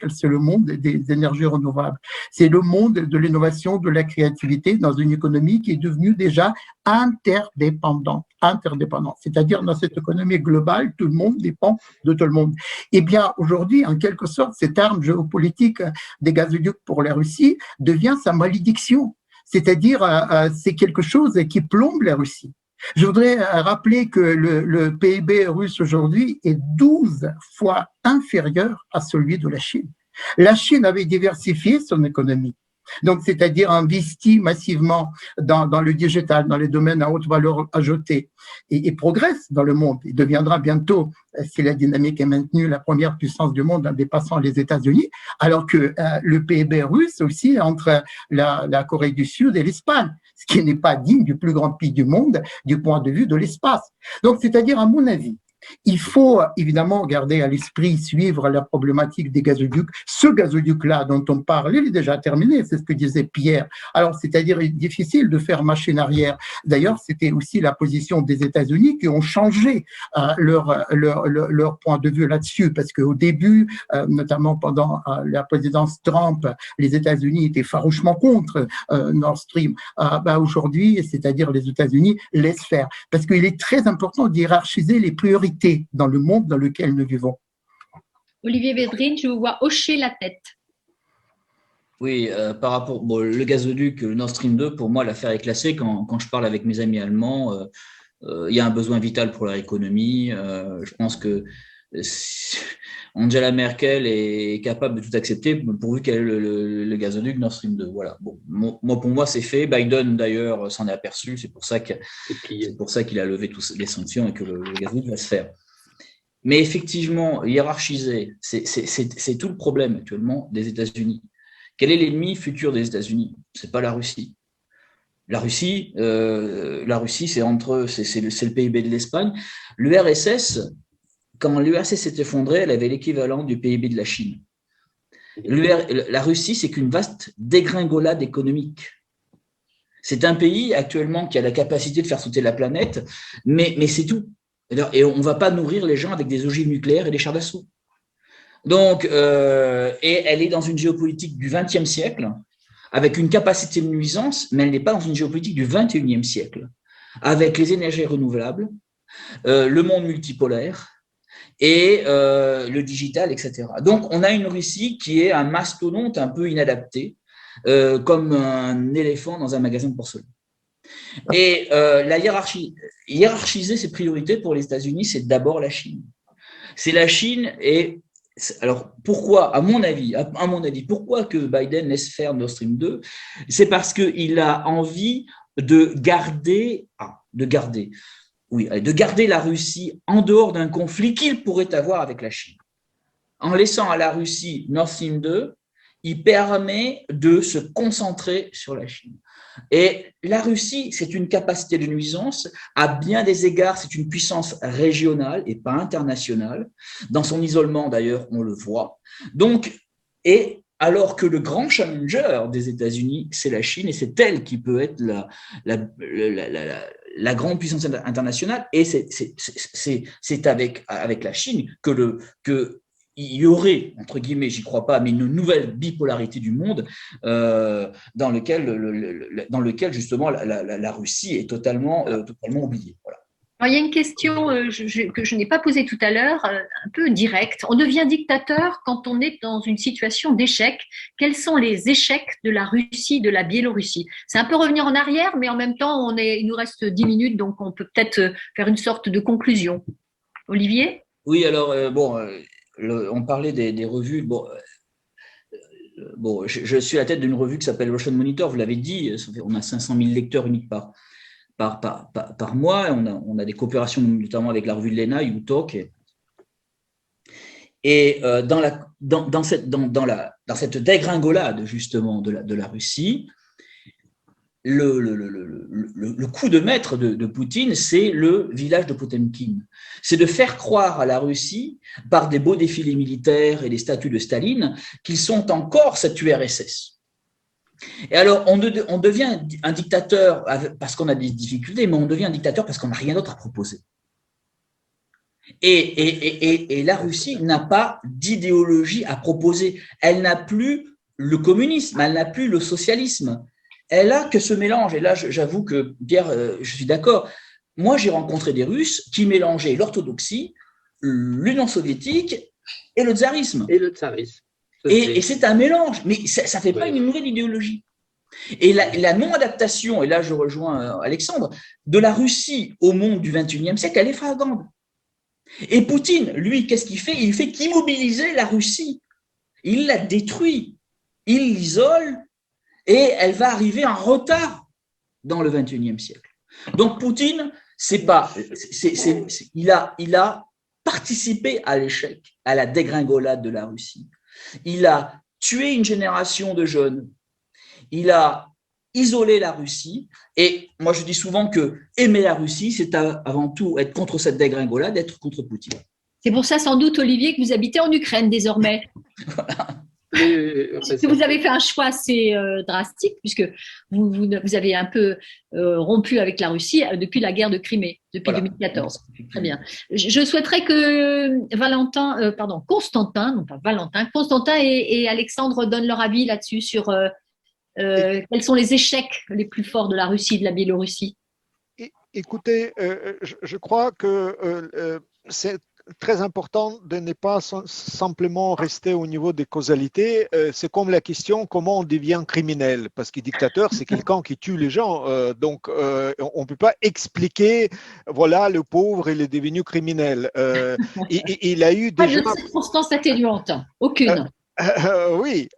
D: c'est le monde des énergies renouvelables. C'est le monde de l'innovation, de la créativité dans une économie qui est devenue déjà interdépendante. C'est-à-dire dans cette économie globale, tout le monde dépend de tout le monde. Eh bien, aujourd'hui, en quelque sorte, cette arme géopolitique des gazoducs pour la Russie devient sa malédiction. C'est-à-dire, c'est quelque chose qui plombe la Russie. Je voudrais rappeler que le PIB russe aujourd'hui est 12 fois inférieur à celui de la Chine. La Chine avait diversifié son économie. Donc, c'est-à-dire investi massivement dans le digital, dans les domaines à haute valeur ajoutée, et progresse dans le monde. Il deviendra bientôt, si la dynamique est maintenue, la première puissance du monde en dépassant les États-Unis, alors que le PIB russe aussi entre la Corée du Sud et l'Espagne, ce qui n'est pas digne du plus grand pays du monde du point de vue de l'espace. Donc, c'est-à-dire, à mon avis, il faut évidemment garder à l'esprit, suivre la problématique des gazoducs. Ce gazoduc-là dont on parle, il est déjà terminé, c'est ce que disait Pierre. Alors, c'est-à-dire, il est difficile de faire machine arrière. D'ailleurs, c'était aussi la position des États-Unis qui ont changé leur point de vue là-dessus, parce qu'au début, notamment pendant la présidence Trump, les États-Unis étaient farouchement contre Nord Stream. Aujourd'hui, c'est-à-dire les États-Unis laissent faire, parce qu'il est très important d'hiérarchiser les priorités dans le monde dans lequel nous vivons.
B: Olivier Védrine, je vous vois hocher la tête.
E: Oui, par rapport le gazoduc, le Nord Stream 2, pour moi, l'affaire est classée. Quand je parle avec mes amis allemands, il y a un besoin vital pour leur économie. Je pense que Angela Merkel est capable de tout accepter pourvu qu'elle ait le gazoduc Nord Stream 2. Voilà. Bon, pour moi, c'est fait. Biden, d'ailleurs, s'en est aperçu. C'est pour ça qu'il a levé toutes les sanctions et que le gazoduc va se faire. Mais effectivement, hiérarchiser, c'est tout le problème actuellement des États-Unis. Quel est l'ennemi futur des États-Unis? C'est pas la Russie. La Russie, c'est le PIB de l'Espagne. L'URSS, quand l'URSS s'est effondrée, elle avait l'équivalent du PIB de la Chine. La Russie, c'est qu'une vaste dégringolade économique. C'est un pays actuellement qui a la capacité de faire sauter la planète, mais c'est tout. Et on ne va pas nourrir les gens avec des ogives nucléaires et des chars d'assaut. Donc, et elle est dans une géopolitique du XXe siècle, avec une capacité de nuisance, mais elle n'est pas dans une géopolitique du XXIe siècle, avec les énergies renouvelables, le monde multipolaire et le digital, etc. Donc, on a une Russie qui est un mastodonte un peu inadapté, comme un éléphant dans un magasin de porcelaine. Et hiérarchiser ses priorités pour les États-Unis, c'est d'abord la Chine. C'est la Chine et alors pourquoi, à mon avis, pourquoi que Biden laisse faire Nord Stream 2? C'est parce qu'il a envie de garder la Russie en dehors d'un conflit qu'il pourrait avoir avec la Chine. En laissant à la Russie Nord Stream 2, il permet de se concentrer sur la Chine. Et la Russie, c'est une capacité de nuisance. À bien des égards, c'est une puissance régionale et pas internationale. Dans son isolement, d'ailleurs, on le voit. Donc, et alors que le grand challenger des États-Unis, c'est la Chine, et c'est elle qui peut être la grande puissance internationale. Et c'est avec la Chine il y aurait, entre guillemets, j'y crois pas, mais une nouvelle bipolarité du monde dans lequel justement la Russie est totalement oubliée. Voilà.
B: Alors, il y a une question que je n'ai pas posée tout à l'heure, un peu directe. On devient dictateur quand on est dans une situation d'échec. Quels sont les échecs de la Russie, de la Biélorussie? C'est un peu revenir en arrière, mais en même temps, il nous reste 10 minutes, donc on peut peut-être faire une sorte de conclusion. Olivier?
E: Oui, alors, on parlait des revues. Je suis à la tête d'une revue qui s'appelle Russian Monitor, vous l'avez dit, on a 500 000 lecteurs uniques par mois. On a des coopérations notamment avec la revue de l'ENA, UTalk. Et dans cette dégringolade justement de la Russie, le coup de maître de Poutine, c'est le village de Potemkin. C'est de faire croire à la Russie, par des beaux défilés militaires et des statues de Staline, qu'ils sont encore cette URSS. Et alors, on devient un dictateur parce qu'on a des difficultés, mais on devient un dictateur parce qu'on n'a rien d'autre à proposer. Et la Russie n'a pas d'idéologie à proposer. Elle n'a plus le communisme, elle n'a plus le socialisme. Elle a que ce mélange. Et là, j'avoue que, Pierre, je suis d'accord. Moi, j'ai rencontré des Russes qui mélangeaient l'orthodoxie, l'Union soviétique et le tsarisme. Et c'est un mélange, mais ça ne fait pas une nouvelle idéologie. Et la non-adaptation, et là je rejoins Alexandre, de la Russie au monde du XXIe siècle, elle est flagrante. Et Poutine, lui, qu'est-ce qu'il fait? Il fait qu'immobiliser la Russie. Il la détruit, il l'isole, et elle va arriver en retard dans le XXIe siècle. Donc Poutine, il a participé à l'échec, à la dégringolade de la Russie. Il a tué une génération de jeunes. Il a isolé la Russie. Et moi, je dis souvent que aimer la Russie, c'est avant tout être contre cette dégringolade, être contre Poutine.
B: C'est pour ça, sans doute, Olivier, que vous habitez en Ukraine désormais.
E: Voilà.
B: Si vous avez fait un choix assez drastique, puisque vous avez un peu rompu avec la Russie depuis la guerre de Crimée, depuis 2014. Très bien. Je souhaiterais que Constantin et Alexandre donnent leur avis là-dessus sur quels sont les échecs les plus forts de la Russie et de la Biélorussie.
C: Écoutez, je crois que très important de ne pas simplement rester au niveau des causalités. C'est comme la question comment on devient criminel, parce que dictateur, c'est quelqu'un qui tue les gens. Donc, on ne peut pas expliquer, voilà, le pauvre, il est devenu criminel. Il a eu
B: Pas
C: déjà…
B: de circonstances atténuantes, aucune.
C: Oui,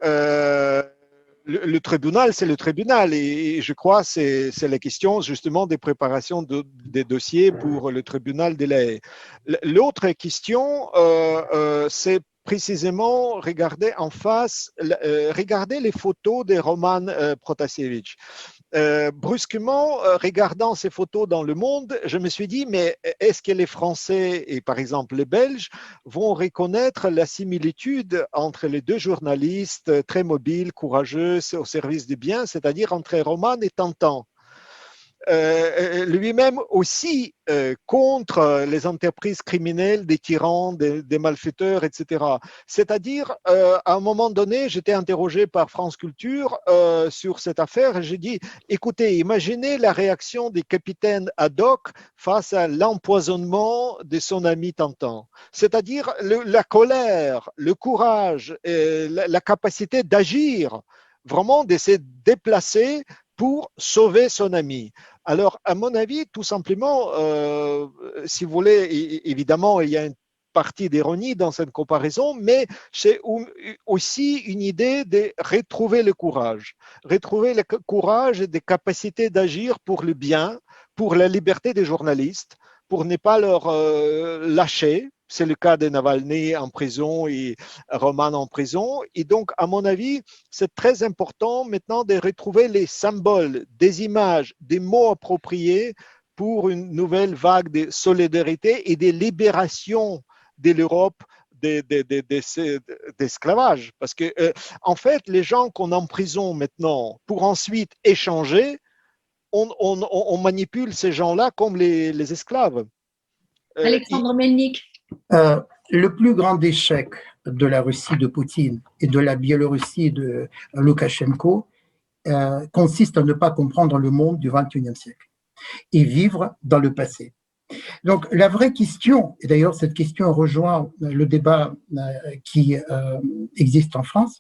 C: le tribunal, c'est le tribunal et je crois que c'est la question justement des préparations des dossiers pour le tribunal de la Haye. L'autre question, c'est précisément regarder en face, regarder les photos de Roman Protasevich. Brusquement, regardant ces photos dans le monde, je me suis dit, mais est-ce que les Français et par exemple les Belges vont reconnaître la similitude entre les deux journalistes très mobiles, courageux, au service du bien, c'est-à-dire entre Roman et Tintin? Lui-même aussi contre les entreprises criminelles des tyrans, des malfaiteurs, etc. C'est-à-dire, à un moment donné, j'étais interrogé par France Culture sur cette affaire et j'ai dit, écoutez, imaginez la réaction des capitaines Haddock face à l'empoisonnement de son ami Tintin. C'est-à-dire la colère, le courage, la capacité d'agir, vraiment de se déplacer pour sauver son ami. Alors, à mon avis, tout simplement, si vous voulez, évidemment, il y a une partie d'ironie dans cette comparaison, mais c'est aussi une idée de retrouver le courage et des capacités d'agir pour le bien, pour la liberté des journalistes, pour ne pas leur lâcher. C'est le cas de Navalny en prison et Roman en prison. Et donc, à mon avis, c'est très important maintenant de retrouver les symboles, des images, des mots appropriés pour une nouvelle vague de solidarité et de libération de l'Europe d'esclavage. Parce que, en fait, les gens qu'on emprisonne maintenant pour ensuite échanger, on manipule ces gens-là comme les esclaves.
B: Alexandre Melnik.
D: Le plus grand échec de la Russie de Poutine et de la Biélorussie de Loukachenko consiste à ne pas comprendre le monde du XXIe siècle et vivre dans le passé. Donc la vraie question, et d'ailleurs cette question rejoint le débat qui existe en France,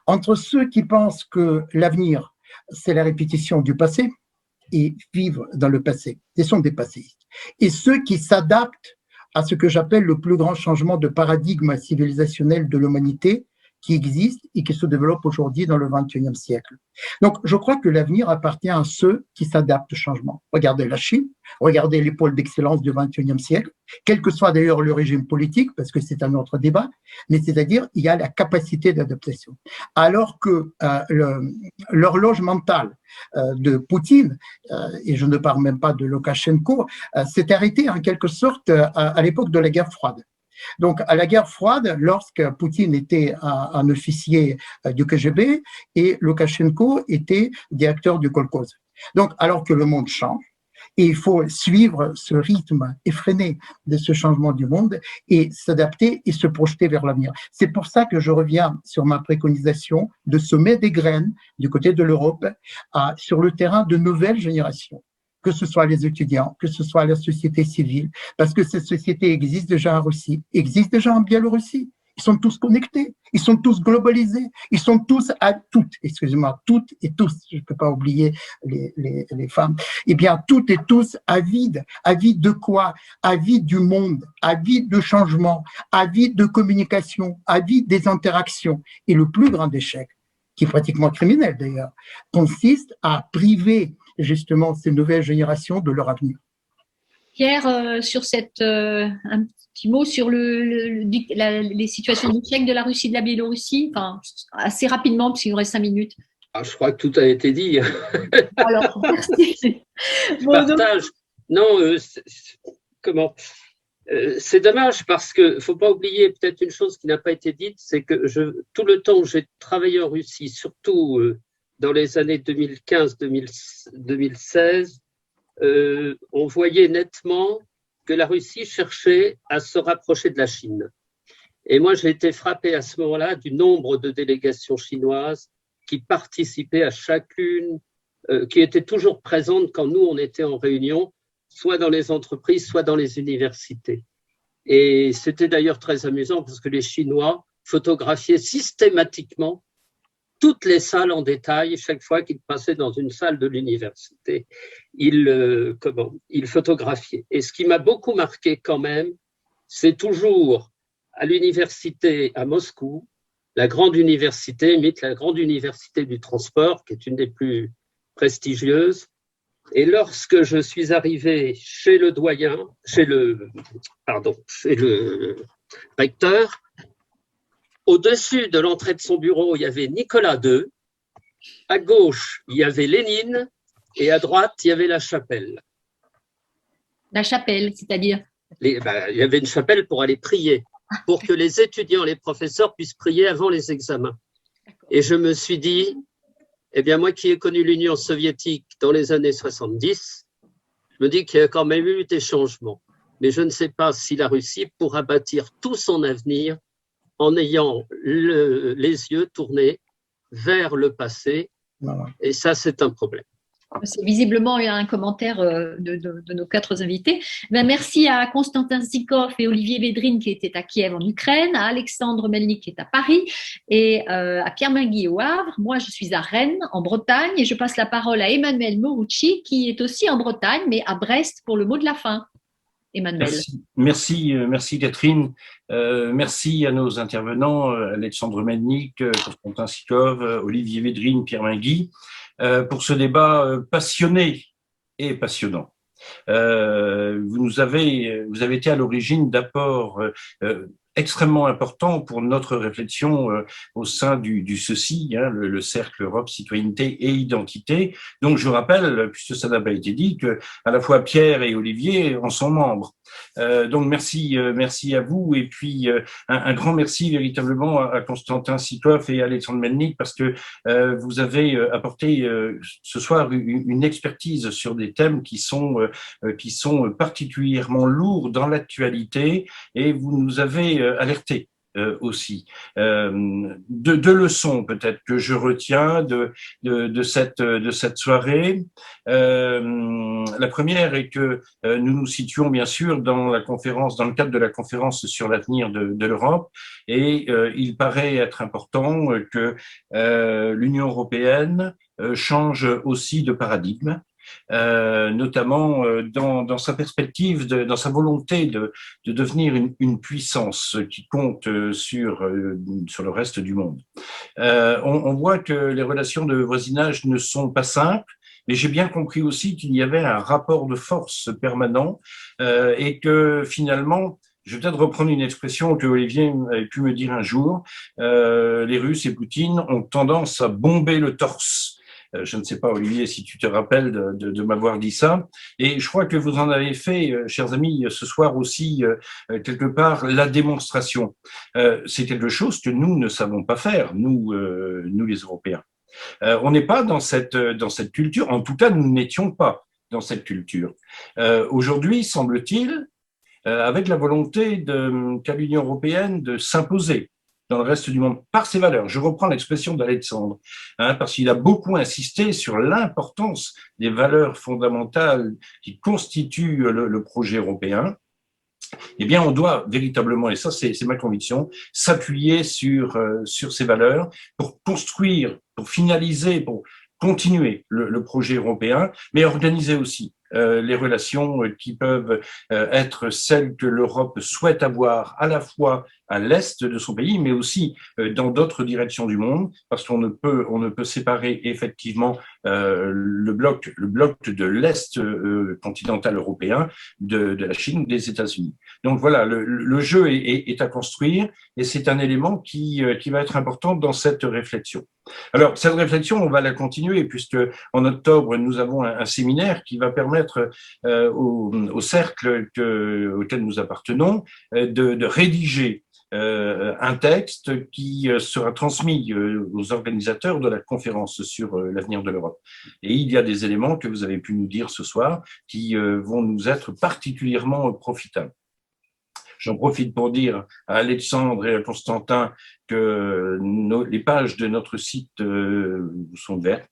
D: entre ceux qui pensent que l'avenir, c'est la répétition du passé et vivre dans le passé, ce sont des passéistes, et ceux qui s'adaptent à ce que j'appelle le plus grand changement de paradigme civilisationnel de l'humanité qui existe et qui se développe aujourd'hui dans le XXIe siècle. Donc, je crois que l'avenir appartient à ceux qui s'adaptent au changement. Regardez la Chine, regardez les pôles d'excellence du XXIe siècle, quel que soit d'ailleurs le régime politique, parce que c'est un autre débat, mais c'est-à-dire il y a la capacité d'adaptation. Alors que l'horloge mentale de Poutine, et je ne parle même pas de Loukachenko, s'est arrêtée en quelque sorte à l'époque de la guerre froide. Donc, à la guerre froide, lorsque Poutine était un officier du KGB et Loukachenko était directeur du kolkhoze. Donc, alors que le monde change, et il faut suivre ce rythme effréné de ce changement du monde et s'adapter et se projeter vers l'avenir. C'est pour ça que je reviens sur ma préconisation de semer des graines du côté de l'Europe sur le terrain de nouvelles générations, que ce soit les étudiants, que ce soit la société civile, parce que cette société existe déjà en Russie, existe déjà en Biélorussie. Ils sont tous connectés, ils sont tous globalisés, ils sont tous toutes et tous, je ne peux pas oublier les femmes, eh bien toutes et tous avides de quoi? Avides du monde, avides de changement, avides de communication, avides des interactions. Et le plus grand échec, qui est pratiquement criminel d'ailleurs, consiste à priver justement ces nouvelles générations de leur avenir.
B: Pierre, sur un petit mot sur les situations d'échec de la Russie et de la Biélorussie, enfin, assez rapidement, parce qu'il nous reste 5 minutes.
F: Je crois que tout a été dit.
B: Alors, merci.
F: Partage. Non, c'est dommage parce qu'il ne faut pas oublier peut-être une chose qui n'a pas été dite, c'est que tout le temps que j'ai travaillé en Russie, surtout dans les années 2015-2016, on voyait nettement que la Russie cherchait à se rapprocher de la Chine. Et moi, j'ai été frappé à ce moment-là du nombre de délégations chinoises qui participaient à chacune, qui étaient toujours présentes quand nous, on était en réunion, soit dans les entreprises, soit dans les universités. Et c'était d'ailleurs très amusant parce que les Chinois photographiaient systématiquement toutes les salles en détail chaque fois qu'ils passaient dans une salle de l'université. Ils photographiaient. Et ce qui m'a beaucoup marqué quand même, c'est toujours à l'université à Moscou, la grande université, mythe, la grande université du transport, qui est une des plus prestigieuses. Et lorsque je suis arrivé chez le doyen, chez le recteur, au-dessus de l'entrée de son bureau, il y avait Nicolas II, à gauche, il y avait Lénine, et à droite, il y avait la chapelle.
B: La chapelle, c'est-à-dire?
F: Il y avait une chapelle pour aller prier, pour que les étudiants, les professeurs puissent prier avant les examens. Et je me suis dit, eh bien, moi qui ai connu l'Union soviétique dans les années 70, je me dis qu'il y a quand même eu des changements. Mais je ne sais pas si la Russie pourra bâtir tout son avenir en ayant les yeux tournés vers le passé. Et ça, c'est un problème.
B: C'est visiblement un commentaire de nos 4 invités. Merci à Konstantin Zikov et Olivier Védrine qui étaient à Kiev en Ukraine, à Alexandre Melnik qui est à Paris et à Pierre Mingui au Havre. Moi, je suis à Rennes, en Bretagne, et je passe la parole à Emmanuel Morucci qui est aussi en Bretagne, mais à Brest pour le mot de la fin. Emmanuel.
A: Merci Catherine. Merci à nos intervenants, Alexandre Melnik, Konstantin Zikov, Olivier Védrine, Pierre Mingui, pour ce débat passionné et passionnant. Vous avez été à l'origine d'apports extrêmement importants pour notre réflexion au sein du CECI, le Cercle Europe, Citoyenneté et Identité. Donc, je rappelle, puisque ça n'a pas été dit, que à la fois Pierre et Olivier en sont membres. Donc, merci à vous. Et puis, un grand merci véritablement à Konstantin Zikov et Alexandre Melnik parce que vous avez apporté ce soir une expertise sur des thèmes qui sont particulièrement lourds dans l'actualité et vous nous avez alertés aussi. Deux leçons peut-être que je retiens de cette soirée. La première est que nous nous situons bien sûr dans le cadre de la conférence sur l'avenir de l'Europe, et il paraît être important que l'Union européenne change aussi de paradigme. Notamment dans sa perspective, dans sa volonté de devenir une puissance qui compte sur le reste du monde. On voit que les relations de voisinage ne sont pas simples, mais j'ai bien compris aussi qu'il y avait un rapport de force permanent et que finalement, je vais peut-être reprendre une expression que Olivier avait pu me dire un jour, les Russes et Poutine ont tendance à bomber le torse. Je ne sais pas, Olivier, si tu te rappelles de m'avoir dit ça. Et je crois que vous en avez fait, chers amis, ce soir aussi, quelque part, la démonstration. C'est quelque chose que nous ne savons pas faire, nous les Européens. On n'est pas dans cette culture. En tout cas, nous n'étions pas dans cette culture. Aujourd'hui, semble-t-il, avec la volonté qu'a l'Union européenne de s'imposer dans le reste du monde, par ses valeurs. Je reprends l'expression d'Alexandre, parce qu'il a beaucoup insisté sur l'importance des valeurs fondamentales qui constituent le projet européen. Eh bien, on doit véritablement, et ça c'est ma conviction, s'appuyer sur ces valeurs pour construire, pour finaliser, pour continuer le projet européen, mais organiser aussi les relations qui peuvent être celles que l'Europe souhaite avoir à la fois à l'est de son pays, mais aussi dans d'autres directions du monde, parce qu'on ne peut séparer effectivement le bloc de l'est continental européen de la Chine ou des États-Unis. Donc voilà, le jeu est à construire et c'est un élément qui va être important dans cette réflexion. Alors, cette réflexion, on va la continuer puisque en octobre, nous avons un séminaire qui va permettre au cercle auquel nous appartenons de rédiger un texte qui sera transmis aux organisateurs de la conférence sur l'avenir de l'Europe. Et il y a des éléments que vous avez pu nous dire ce soir qui vont nous être particulièrement profitables. J'en profite pour dire à Alexandre et à Konstantin que les pages de notre site sont vertes.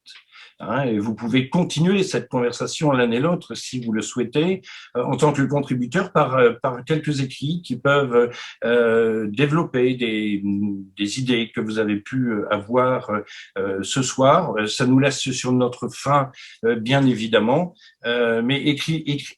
A: hein, et vous pouvez continuer cette conversation l'un et l'autre si vous le souhaitez, en tant que contributeur par quelques écrits qui peuvent développer des idées que vous avez pu avoir ce soir. Ça nous laisse sur notre faim, bien évidemment, mais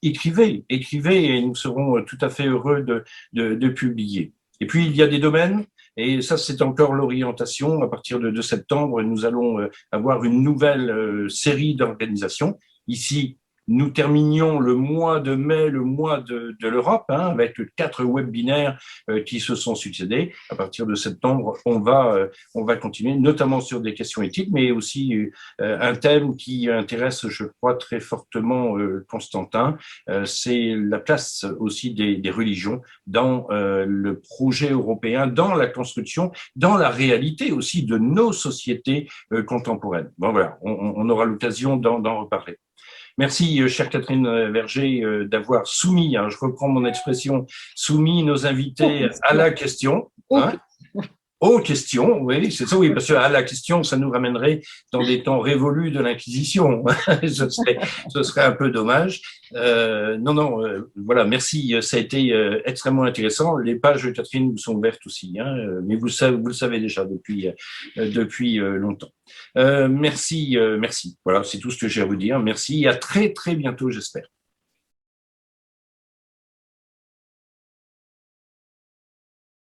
A: écrivez et nous serons tout à fait heureux de publier. Et puis, il y a des domaines, et ça, c'est encore l'orientation. À partir de septembre, nous allons avoir une nouvelle série d'organisations. Ici, nous terminions le mois de mai, le mois de l'Europe, hein, avec 4 webinaires qui se sont succédés. À partir de septembre, on va continuer, notamment sur des questions éthiques, mais aussi un thème qui intéresse, je crois, très fortement Constantin, c'est la place aussi des religions dans le projet européen, dans la construction, dans la réalité aussi de nos sociétés contemporaines. Bon, voilà, on aura l'occasion d'en reparler. Merci, chère Catherine Verger, d'avoir soumis, hein, je reprends mon expression, soumis nos invités à la question. Hein, aux questions, oui, c'est ça, oui, parce que à la question, ça nous ramènerait dans des temps révolus de l'Inquisition. ce serait un peu dommage. Non, voilà, merci, ça a été extrêmement intéressant. Les pages, Catherine, vous sont ouvertes aussi, hein, mais vous le savez déjà depuis longtemps. Merci. Voilà, c'est tout ce que j'ai à vous dire. Merci et à très, très bientôt, j'espère.